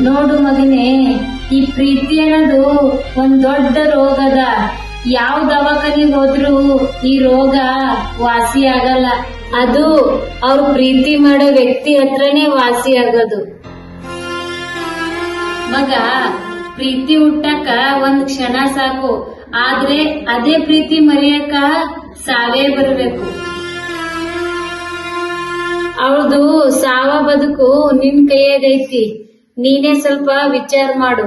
ನೋಡು ಮಗನೇ, ಈ ಪ್ರೀತಿ ಅನ್ನೋದು ಒಂದ್ ದೊಡ್ಡ ರೋಗದ. ಯಾವ ದವಾಖಾನಿಗೆ ಹೋದ್ರು ಈ ರೋಗ ವಾಸಿ ಆಗಲ್ಲ. ಅದು ಅವ್ರು ಪ್ರೀತಿ ಮಾಡೋ ವ್ಯಕ್ತಿ ಹತ್ರನೇ ವಾಸಿ ಆಗೋದು. ಮಗ, ಪ್ರೀತಿ ಹುಟ್ಟಕ ಒಂದ್ ಕ್ಷಣ ಸಾಕು, ಆದ್ರೆ ಅದೇ ಪ್ರೀತಿ ಮರೆಯಕ ಸಾವೇ ಬರಬೇಕು. ಅವಳದು ಸಾವ ಬದುಕು ನಿನ್ ಕೈಯಾಗೈತಿ. ನೀನೇ ಸ್ವಲ್ಪ ವಿಚಾರ ಮಾಡು.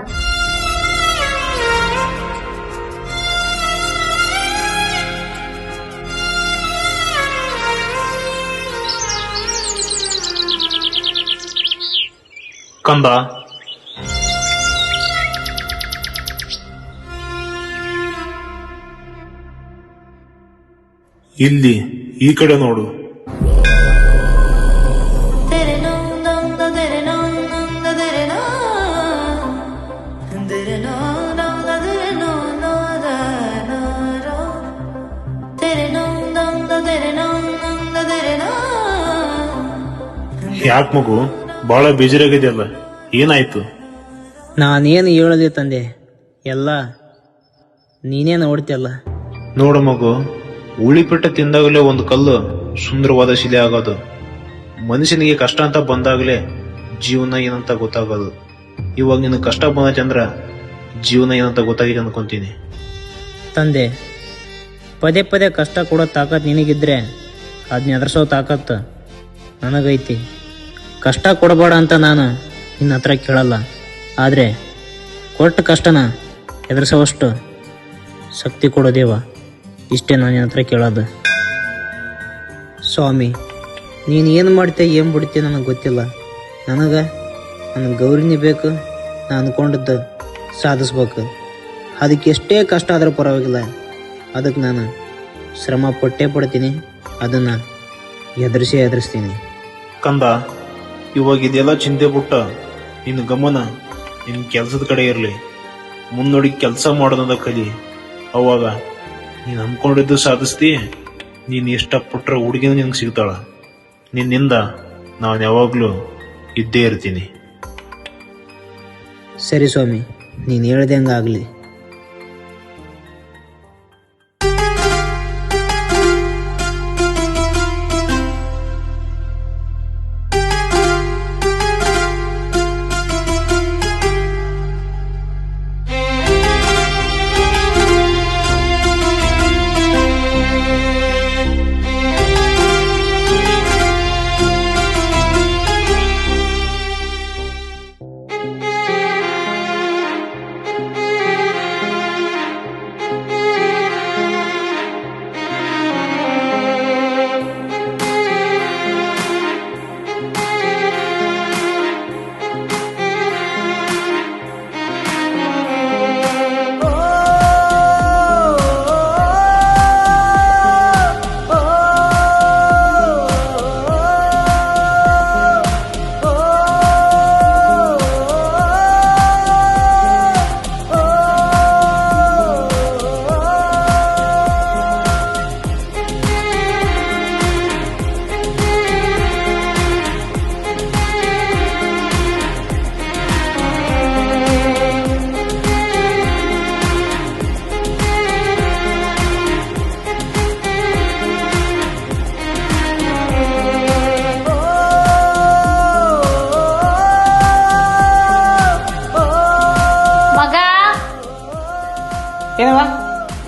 ಕಂದ, ಇಲ್ಲಿ ಈ ಕಡೆ ನೋಡು. ಯಾಕೆ ಮಗು ಬಹಳ ಬೇಜಾರಾಗಿದೆಯಲ್ಲ, ಏನಾಯ್ತು? ನಾನೇನು ಹೇಳದೆ ತಂದೆ, ಎಲ್ಲ ನೀನೇ ನೋಡ್ತಿಯಲ್ಲ. ನೋಡು ಮಗು, ಉಳಿಪಿಟ್ಟ ತಿಂದಾಗಲೇ ಒಂದು ಕಲ್ಲು ಸುಂದರವಾದ ಶಿಲೆ ಆಗೋದು. ಮನುಷ್ಯನಿಗೆ ಕಷ್ಟ ಅಂತ ಬಂದಾಗಲೇ ಜೀವನ ಏನಂತ ಗೊತ್ತಾಗೋದು. ಇವಾಗ ನಿನ್ನ ಕಷ್ಟ ಬಂದೈತೆ ಅಂದ್ರ ಜೀವನ ಏನಂತ ಗೊತ್ತಾಗಿದೆ ಅನ್ಕೊಂತೀನಿ. ತಂದೆ, ಪದೇ ಪದೇ ಕಷ್ಟ ಕೊಡೋ ತಾಕತ್ ನಿನಗಿದ್ರೆ ಅದನ್ನ ಎದುರಿಸೋ ತಾಕತ್ತು ನನಗೈತಿ. ಕಷ್ಟ ಕೊಡಬೇಡ ಅಂತ ನಾನು ನಿನ್ನ ಹತ್ರ ಕೇಳಲ್ಲ, ಆದರೆ ಕೊಟ್ಟ ಕಷ್ಟನ ಎದುರಿಸೋವಷ್ಟು ಶಕ್ತಿ ಕೊಡೋದೇವ, ಇಷ್ಟೇ ನಾನು ನಿನ್ನ ಹತ್ರ ಕೇಳೋದು. ಸ್ವಾಮಿ, ನೀನು ಏನು ಮಾಡ್ತೀಯ ಏನು ಬಿಡ್ತೀಯ ನನಗೆ ಗೊತ್ತಿಲ್ಲ. ನನಗೆ ಗೌರಿನಿ ಬೇಕು, ನಾನು ಅಂದ್ಕೊಂಡದ್ದು ಸಾಧಿಸ್ಬೇಕು. ಅದಕ್ಕೆ ಎಷ್ಟೇ ಕಷ್ಟ ಆದರೂ ಪರವಾಗಿಲ್ಲ, ಅದಕ್ಕೆ ನಾನು ಶ್ರಮ ಪಟ್ಟೇ ಪಡ್ತೀನಿ, ಅದನ್ನು ಎದುರಿಸ್ತೀನಿ. ಕಂದ, ಇವಾಗ ಇದೆಲ್ಲ ಚಿಂತೆ ಬಿಟ್ಟ ನಿನ್ನ ಗಮನ ನಿನ್ನ ಕೆಲಸದ ಕಡೆ ಇರಲಿ. ಮುನ್ನೋಡಿ ಕೆಲಸ ಮಾಡೋದಂತ ಕಲಿ. ಅವಾಗ ನೀನು ಅಂದ್ಕೊಂಡಿದ್ದು ಸಾಧಿಸ್ತಿ. ನೀನು ಇಷ್ಟಪಟ್ಟರೆ ಹುಡುಗಿನ ನಿನಗೆ ಸಿಗ್ತಾಳ. ನಿನ್ನಿಂದ ನಾನು ಯಾವಾಗಲೂ ಇದ್ದೇ ಇರ್ತೀನಿ. ಸರಿ ಸ್ವಾಮಿ, ನೀನು ಹೇಳ್ದಂಗೆ ಆಗಲಿ.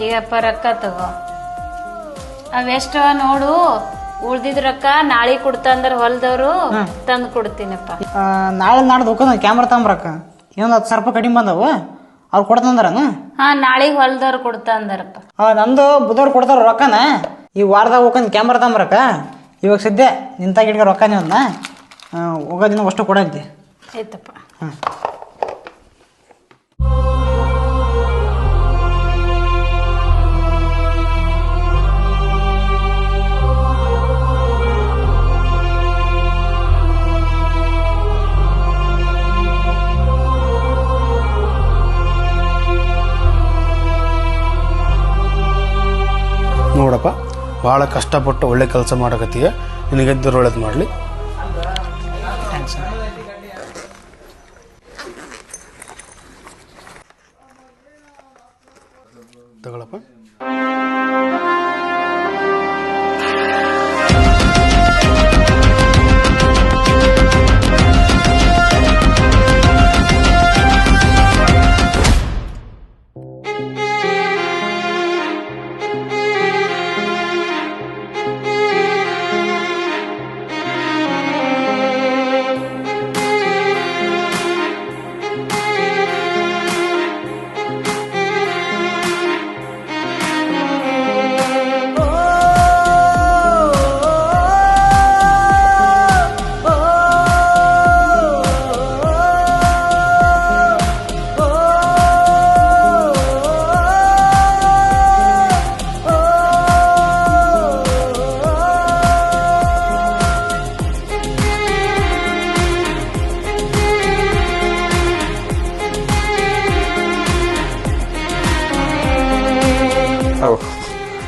ಈಗಪ್ಪ ರೊಕ್ಕ ತಗೋ, ಅವೆಷ್ಟ ನೋಡು. ಉಳ್ದಿದ್ ರೊಕ್ಕ ನಾಳೆ ಕೊಡ್ತಂದ್ರ ಹೊಲ್ದವ್ರು ತಂದು ಕೊಡ್ತೀನಪ್ಪ. ನಾಳೆ ನಾಡ್ದು ಹೋಗೋಣ ಕ್ಯಾಮ್ರಾ ತಗೊಂಬರಕ್ಕ. ಇನ್ನೊಂದು 10,000 ರೂಪಾಯಿ ಕಡಿಮೆ ಬಂದವು, ಅವ್ರು ಕೊಡ್ತಂದ್ರನ? ಹಾ, ನಾಳೆಗೆ ಹೊಲ್ದವ್ರು ಕೊಡ್ತಂದಾರಪ್ಪ. ನಂದು ಬುಧವಾರ ಕೊಡ್ತಾರ ರೊಕ್ಕನ. ಈ ವಾರದಾಗ ಹೋಗೋಣ ಕ್ಯಾಮ್ರಾ ತಗೊಂಬರಕ್ಕ. ಇವಾಗ ಸದ್ಯ ನಿಂತಾಗ ಇಟ್ಕೊ ರೊಕ್ಕ. ನೀವನ್ನ ಹೋಗೋದಿನ ಅಷ್ಟು ಕೊಡಂತೆ. ಆಯ್ತಪ್ಪ. ಹಾಂ, ಭಾಳ ಕಷ್ಟಪಟ್ಟು ಒಳ್ಳೆ ಕೆಲಸ ಮಾಡಕತ್ತೀಯ. ನಿನಗೆದ್ದರು ಒಳ್ಳೇದು ಮಾಡಲಿ. ಥ್ಯಾಂಕ್ಸ್. ತಗೊಳಪ್ಪ.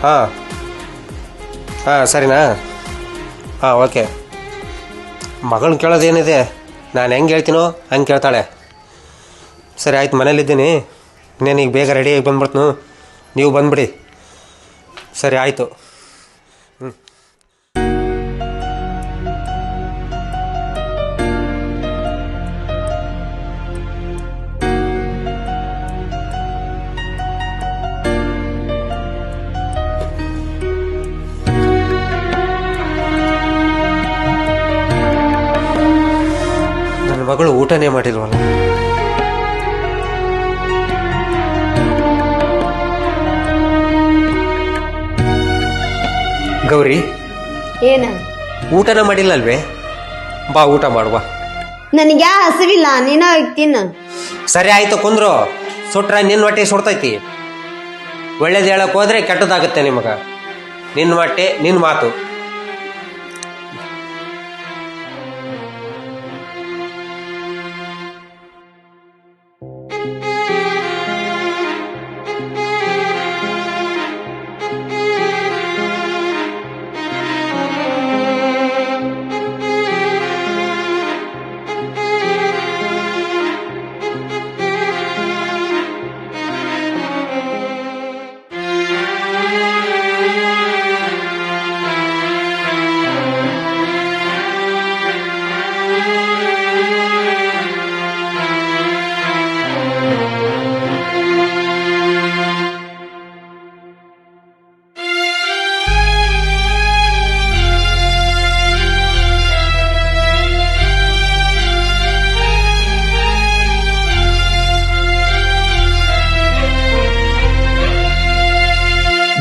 ಹಾಂ ಹಾಂ ಸರಿನಾ? ಹಾಂ ಓಕೆ. ಮಗಳನ್ನ ಕೇಳೋದೇನಿದೆ, ನಾನು ಹೆಂಗೆ ಹೇಳ್ತೀನೋ ಹಂಗೆ ಕೇಳ್ತಾಳೆ. ಸರಿ ಆಯ್ತು, ಮನೇಲಿದ್ದೀನಿ. ಇನ್ನೇನೀಗ ಬೇಗ ರೆಡಿಯಾಗಿ ಬಂದ್ಬಿಡ್ತು, ನೀವು ಬಂದ್ಬಿಡಿ. ಸರಿ ಆಯಿತು. ಹ್ಞೂ. ಮಗಳು ಊಟನೇ ಮಾಡಿಲ್ವಲ್ಲ. ಗೌರಿ, ಏನ ಊಟನ ಮಾಡಿಲ್ಲಲ್ವೇ? ಬಾ ಊಟ ಮಾಡುವ. ನನಗೆ ಹಸಿವಿಲ್ಲ, ನೀನ ತಿನ್ನ. ಸರಿ ಆಯ್ತು, ಕುಂದ್ರು. ಸುಟ್ರ ನಿನ್ನ ಹೊಟ್ಟೆ ಸುಡ್ತೈತಿ. ಒಳ್ಳೇದು ಹೇಳಕ್ ಹೋದ್ರೆ ಕೆಟ್ಟದಾಗುತ್ತೆ ನಿಮಗ. ನಿನ್ನ ಹೊಟ್ಟೆ ನಿನ್ನ ಮಾತು.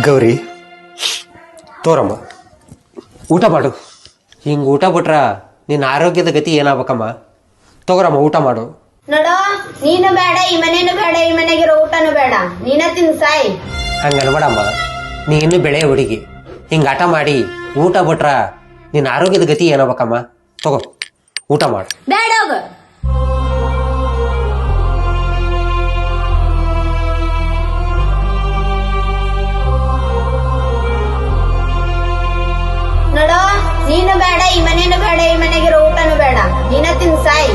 ಗೌರಿ, ತೋರಮ್ಮ, ಊಟ ಮಾಡು. ಹಿಂಗೆ ಊಟ ಬಿಟ್ರ ನಿನ್ನ ಆರೋಗ್ಯದ ಗತಿ ಏನಾಗಬೇಕಮ್ಮ? ತಗೋರಮ್ಮ, ಊಟ ಮಾಡು. ನೋಡೋ, ನೀನು ಬೇಡ, ಈ ಮನೇನು ಬೇಡ, ಈ ಮನೆಗಿರೋ ಊಟನು ಬೇಡ, ನೀನ ತಿನ್ ಸಾಯಿ. ಹಂಗೆ ಅನ್ಬೇಡಮ್ಮ, ನೀ ಇನ್ನೂ ಬೆಳೆ ಹುಡುಗಿ. ಹಿಂಗೆ ಆಟ ಮಾಡಿ ಊಟ ಬಿಟ್ರ ನಿನ್ನ ಆರೋಗ್ಯದ ಗತಿ ಏನಾಗಬೇಕಮ್ಮ? ತಗೋ, ಊಟ ಮಾಡು. ಬೇಡ ಹೋಗು. ನೋಡೋ, ನೀನು ಬೇಡ, ಈ ಮನೇನು ಬೇಡ, ಈ ಮನೆಗಿರೋ ಊಟನು ಬೇಡ, ನೀನ ತಿನ್ ಸಾಯಿ.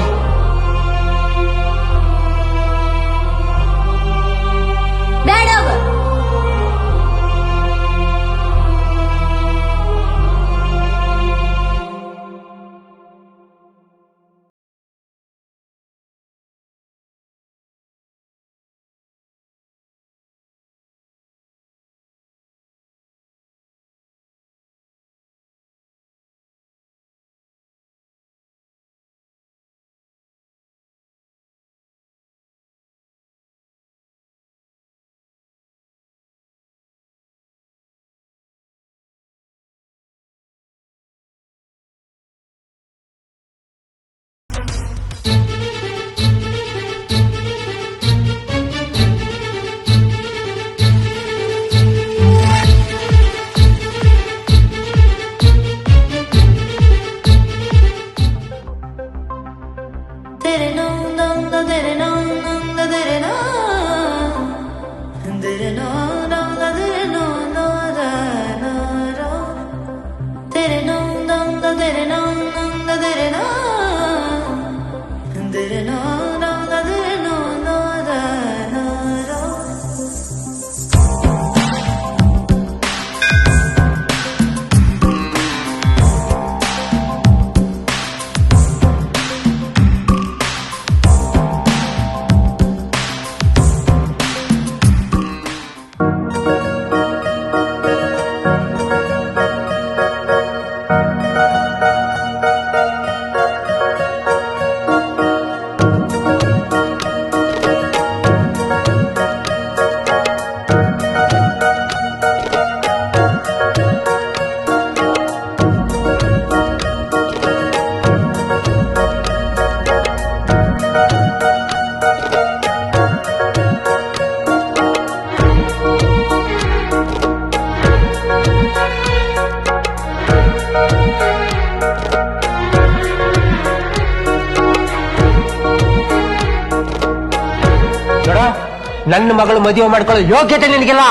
ನನ್ನ ಮಗಳು ಮದುವೆ ಮಾಡ್ಕೊಳ್ಳೋ ಯೋಗ್ಯತೆ ನಿನಗಿಲ್ಲ.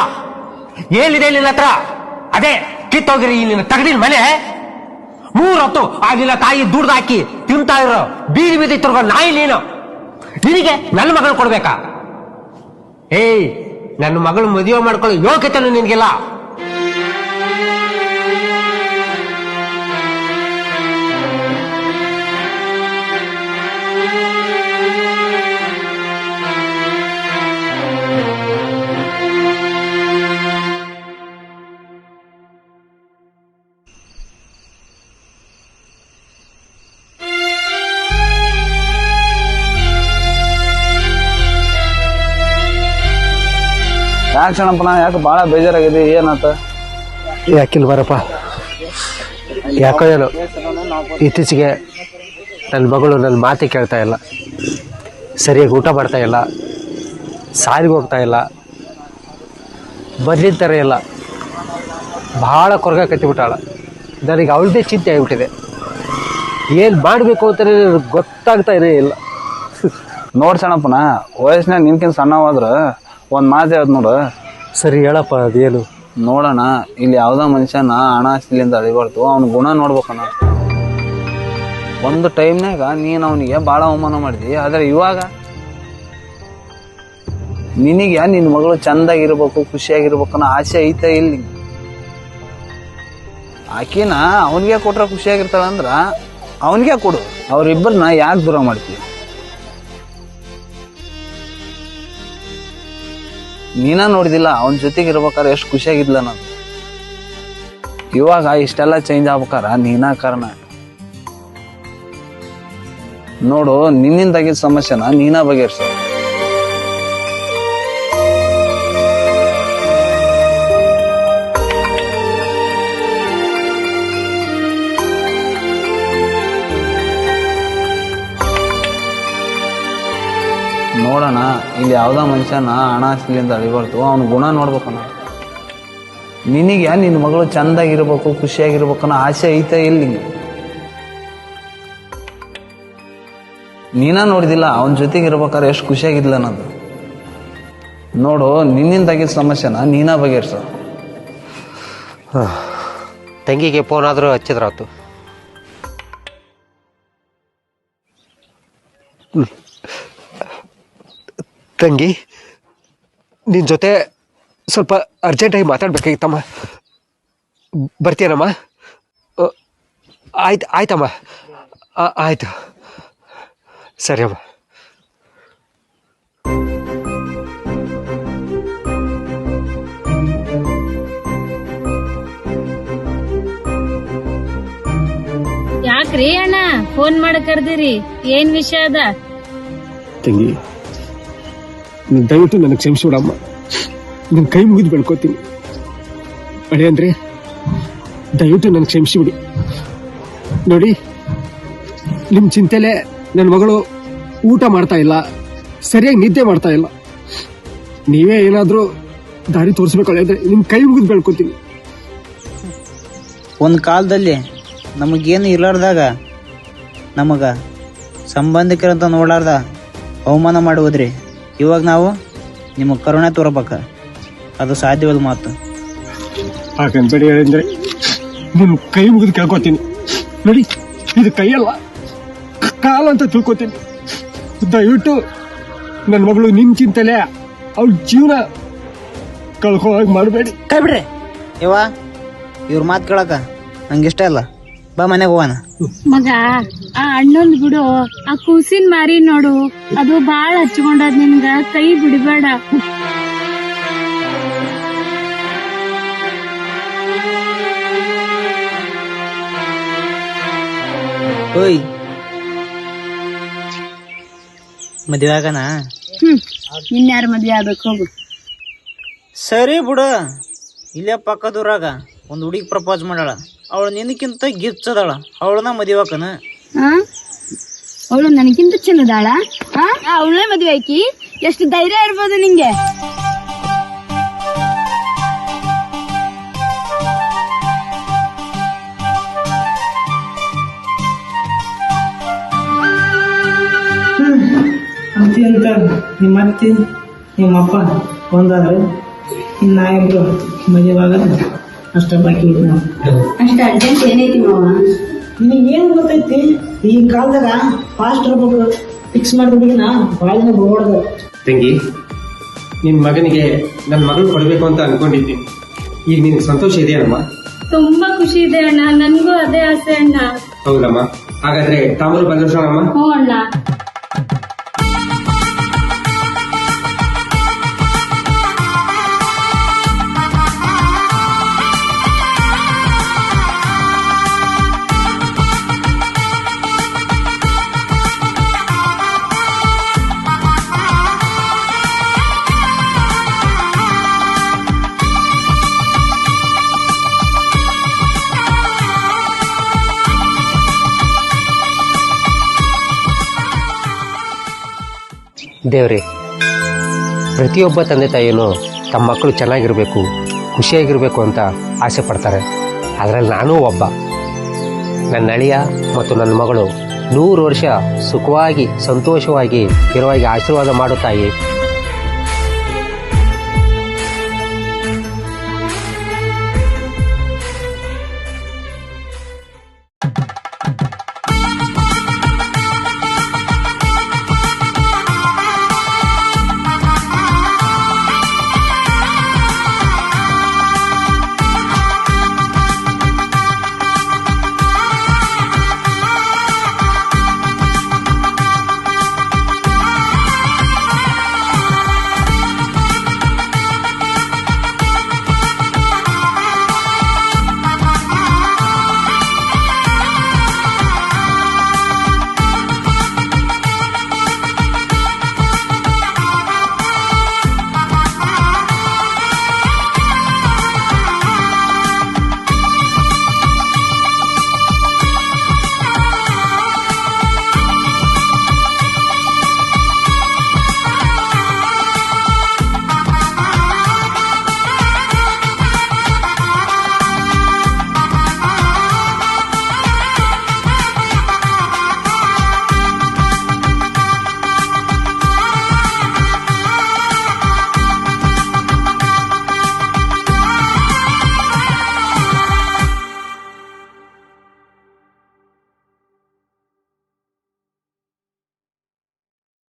ಏನಿದೆ ನಿನ್ನ ಹತ್ರ? ಅದೇ ಕಿತ್ತೋಗಿರಿ ಈ ನಿನ್ನ ತಗಡಿನ ಮನೆ. 3 ಹೊತ್ತು ಆಗಿಲ್ಲ ತಾಯಿ ದುಡ್ದು ಹಾಕಿ ತಿಂತಾ ಇರೋ ಬೀದಿ ಬೀದಿ ತಿರ್ಗೋ ನಾಯಿ ನೀನು. ನಿನಗೆ ನನ್ನ ಮಗಳು ಕೊಡ್ಬೇಕಾ? ಏಯ್, ನನ್ನ ಮಗಳು ಮದುವೆ ಮಾಡ್ಕೊಳ್ಳೋ ಯೋಗ್ಯತೆನೂ ನಿನಗಿಲ್ಲ. ಯಾಕೆ ಶರಣಪ್ಪನ, ಯಾಕೆ ಭಾಳ ಬೇಜಾರಾಗಿದೆ? ಏನಾತ? ಯಾಕಿಲ್ಲ ಬರಪ್ಪ, ಯಾಕೋ ಏನೋ ಇತ್ತೀಚೆಗೆ ನನ್ನ ಮಗಳು ನನ್ನ ಮಾತೆ ಕೇಳ್ತಾ ಇಲ್ಲ, ಸರಿಯಾಗಿ ಊಟ ಮಾಡ್ತಾ ಇಲ್ಲ, ಸಾಲಿಗೆ ಹೋಗ್ತಾ ಇಲ್ಲ, ಮೊದಲಿನ ಥರ ಇಲ್ಲ, ಭಾಳ ಕೊರಗ ಕಟ್ಟಿಬಿಟ್ಟಾಳ. ನನಗೆ ಅವಳದೇ ಚಿಂತೆ ಆಗಿಬಿಟ್ಟಿದೆ. ಏನು ಮಾಡಬೇಕು ಅಂತಲೇ ನನಗೆ ಗೊತ್ತಾಗ್ತಾನೇ ಇಲ್ಲ. ನೋಡ್ಸಣಪ್ಪನ, ವಯಸ್ಸಿನಾಗ ನಿನ್ಕಿಂತ ಸಣ್ಣವಾದ್ರ ಒಂದು ಮಾತು ಹೇಳ್ದು ನೋಡು. ಸರಿ ಹೇಳಪ್ಪ, ಅದೇನು? ನೋಡೋಣ, ಇಲ್ಲಿ ಯಾವ್ದೋ ಮನುಷ್ಯನ ಹಣ ಆಸ್ತಿಲಿಂದ ಅಳಿಬಾರ್ದು, ಅವ್ನ ಗುಣ ನೋಡ್ಬೇಕಣ್ಣ. ಒಂದು ಟೈಮ್ನಾಗ ನೀನು ಅವನಿಗೆ ಭಾಳ ಅವಮಾನ ಮಾಡಿದಿ, ಆದರೆ ಇವಾಗ ನಿನಗೆ ನಿನ್ನ ಮಗಳು ಚಂದಾಗಿರ್ಬೇಕು, ಖುಷಿಯಾಗಿರ್ಬೇಕು ಅನ್ನೋ ಆಸೆ ಐತೆ ಇಲ್ಲಿ. ಆಕಿನ ಅವನಿಗೆ ಕೊಟ್ರೆ ಖುಷಿಯಾಗಿರ್ತಾಳಂದ್ರ ಅವನಿಗೆ ಕೊಡು. ಅವ್ರಿಬ್ಬರನ್ನ ಯಾಕೆ ದೂರ ಮಾಡ್ತೀವಿ? ನೀನ ನೋಡಿದಿಲ್ಲ ಅವನ ಜೊತೆಗೆ ಇರ್ಬೇಕಾರೆ ಎಷ್ಟು ಖುಷಿಯಾಗಿದ್ಲ ನಾನು. ಇವಾಗ ಇಷ್ಟೆಲ್ಲ ಚೇಂಜ್ ಆಗ್ಬೇಕಾರ ನೀನ ಕಾರಣ. ನೋಡು, ನಿನ್ನಿಂದಾಗಿದ್ದ ಸಮಸ್ಯೆನ ನೀನ ಬಗೆಹರಿಸ. ನೋಡೋಣ, ಇಲ್ಲಿ ಯಾವ್ದೋ ಮನುಷ್ಯನ ಹಣ ಆಸ್ತಿಲಿಂದ ಅಳಿಬಾರ್ದು, ಅವನ ಗುಣ ನೋಡ್ಬೇಕಣ್ಣ. ನಿನಗೆ ನಿನ್ನ ಮಗಳು ಚಂದಾಗಿರ್ಬೇಕು, ಖುಷಿಯಾಗಿರ್ಬೇಕನ್ನೋ ಆಸೆ ಐತೆ ಇಲ್ಲಿ. ನೀನ ನೋಡಿದಿಲ್ಲ ಅವನ ಜೊತೆಗೆ ಇರ್ಬೇಕಾದ್ರೆ ಎಷ್ಟು ಖುಷಿಯಾಗಿದ್ಲ ನಾನು. ನೋಡು, ನಿನ್ನಿಂದಾಗಿದ್ದ ಸಮಸ್ಯೆನ ನೀನ ಬಗೆಹರಿಸ. ತಂಗಿಗೆ ಫೋನ್ ಆದರೂ ಹಚ್ಚಿದ್ರಾತು. ತಂಗಿ, ನಿನ್ನ ಜೊತೆ ಸ್ವಲ್ಪ ಅರ್ಜೆಂಟಾಗಿ ಮಾತಾಡ್ಬೇಕಾಗಿತ್ತಮ್ಮ. ಬರ್ತೀನಮ್ಮ? ಆಯ್ತಮ್ಮ, ಆಯಿತು, ಸರಿ ಅಮ್ಮ. ಯಾಕ್ರಿ ಅಣ್ಣ ಫೋನ್ ಮಾಡಿ ಕರ್ದಿರಿ? ಏನ್ ವಿಷಯ ಅದ? ತಂಗಿ, ದಯವಿಟ್ಟು ನನಗೆ ಕ್ಷಮಿಸ್ಬಿಡಮ್ಮ. ನಿನ್ನ ಕೈ ಮುಗಿದು ಬೆಳ್ಕೋತೀನಿ. ಅಡೆ ಅಂದರೆ ದಯವಿಟ್ಟು ನನಗೆ ಕ್ಷಮಿಸಿಬಿಡಿ. ನೋಡಿ, ನಿಮ್ಮ ಚಿಂತೆಲೆ ನನ್ನ ಮಗಳು ಊಟ ಮಾಡ್ತಾ ಇಲ್ಲ, ಸರಿಯಾಗಿ ನಿದ್ದೆ ಮಾಡ್ತಾ ಇಲ್ಲ. ನೀವೇ ಏನಾದರೂ ದಾರಿ ತೋರಿಸ್ಬೇಕಂದ್ರೆ ನಿಮ್ಮ ಕೈ ಮುಗಿದು ಬೆಳ್ಕೋತೀನಿ. ಒಂದು ಕಾಲದಲ್ಲಿ ನಮಗೇನು ಇರ್ಲಾರ್ದಾಗ ನಮಗ ಸಂಬಂಧಿಕರಂತ ನೋಡಾರ್ದ ಅವಮಾನ ಮಾಡುವುದ್ರಿ. ಇವಾಗ ನಾವು ನಿಮಗೆ ಕರುಣೆ ತೋರ್ಬೇಕ, ಅದು ಸಾಧ್ಯವಾದ ಮಾತು. ಹಾಗನ್ಬೇಡಿ ಹೇಳಿದ್ರೆ ನಿಮ್ಮ ಕೈ ಮುಗಿದು ಕೇಳ್ಕೊತೀನಿ. ನೋಡಿ, ಇದು ಕೈಯಲ್ಲ, ಕಾಲ ಅಂತ ತಿಳ್ಕೊತೀನಿ. ದಯವಿಟ್ಟು ನನ್ನ ಮಗಳು ನಿನ್ನ ಚಿಂತಲೆ ಅವ್ಳ ಜೀವನ ಕಳ್ಕೊ ಹಾಗೆ ಮಾಡಬೇಡಿ. ಕೈ ಬಿಡ್ರಿ ಇವ, ಇವ್ರ ಮಾತು ಕೇಳಕ ನಂಗಿಷ್ಟ ಇಲ್ಲ. ಬಾ ಮನೆಗೆ ಹೋಗೋಣ. ಮಗ, ಆ ಅಣ್ಣೊಂದ್ ಬಿಡು, ಆ ಕೂಸಿನ ಮಾರಿ ನೋಡು, ಅದು ಬಾಳ ಹಚ್ಕೊಂಡದ್ ನಿನ್ಗ. ಕೈ ಬಿಡಬೇಡ. ಓಯ್, ಮದುವೆ ಆಗಣ? ಇನ್ಯಾರ ಮದ್ವೆ ಆಗ್ಬೇಕು? ಹೋಗು. ಸರಿ ಬಿಡು. ಇಲ್ಲೇ ಪಕ್ಕದೂರಾಗ ಒಂದು ಹುಡುಗಿ ಪ್ರಪೋಸ್ ಮಾಡಾಳ. ಅವಳು ನಿನಕ್ಕಿಂತ ಗಿಚ್ಚದಾಳ. ಅವಳನ್ನ ಮದುವೆ ಆಕನ? ಅವಳು ನನಗಿಂತ ಚೆನ್ನದಾಳ? ಅವಳೇ ಮದುವೆ ಆಕಿ? ಎಷ್ಟು ಧೈರ್ಯ ಇರ್ಬೋದು ನಿಂಗೆ? ಅಂತ ನಿಮ್ಮತ್ತೆ ನಿಮ್ಮಪ್ಪ ಒಂದಾದ್ರೆ ಇನ್ನು ನಾ ಇಬ್ರು ಮದುವೆವಾಗ ಅಷ್ಟ ಬಾಕಿ ಐತಿ ನಾವು. ಅಷ್ಟು ಅರ್ಜೆಂಟ್ ಏನೈತಿ ಮಾವ? ನಿನಗೆ ಏನು ಗೊತ್ತೈತಿ ಈ ಕಾಲದಾಗ ಫಾಸ್ಟ್ ಇರ್ಬೇಕು, ಫಿಕ್ಸ್ ಮಾಡಿದ್ಬಿಟ್ಟಿನ ಭಾಳ ದಿನ ಬೋರ್ಡ್ದು. ತಂಗಿ, ನಿನ್ನ ಮಗನಿಗೆ ನನ್ನ ಮಗಳು ಕೊಡಬೇಕು ಅಂತ ಅನ್ಕೊಂಡಿದ್ದೀನಿ. ಈಗ ನಿನಗೆ ಸಂತೋಷ ಇದೆಯಮ್ಮ? ತುಂಬಾ ಖುಷಿ ಇದೆ ಅಣ್ಣ, ನನ್ಗೂ ಅದೇ ಆಸೆ ಅಣ್ಣ. ಹೌದಮ್ಮ. ಹಾಗಾದ್ರೆ ತಾಮೂರು ಬಂದೋಣ. ಹ್ಞೂ ಅಣ್ಣ. ದೇವ್ರಿ, ಪ್ರತಿಯೊಬ್ಬ ತಂದೆ ತಾಯಿಯೂ ತಮ್ಮ ಮಕ್ಕಳು ಚೆನ್ನಾಗಿರಬೇಕು, ಖುಷಿಯಾಗಿರಬೇಕು ಅಂತ ಆಸೆ ಪಡ್ತಾರೆ. ಅದರಲ್ಲಿ ನಾನೂ ಒಬ್ಬ. ನನ್ನ ಅಳಿಯ ಮತ್ತು ನನ್ನ ಮಗಳು 100 ವರ್ಷ ಸುಖವಾಗಿ ಸಂತೋಷವಾಗಿ ಇರುವಾಗಿ ಆಶೀರ್ವಾದ ಮಾಡು ತಾಯಿ.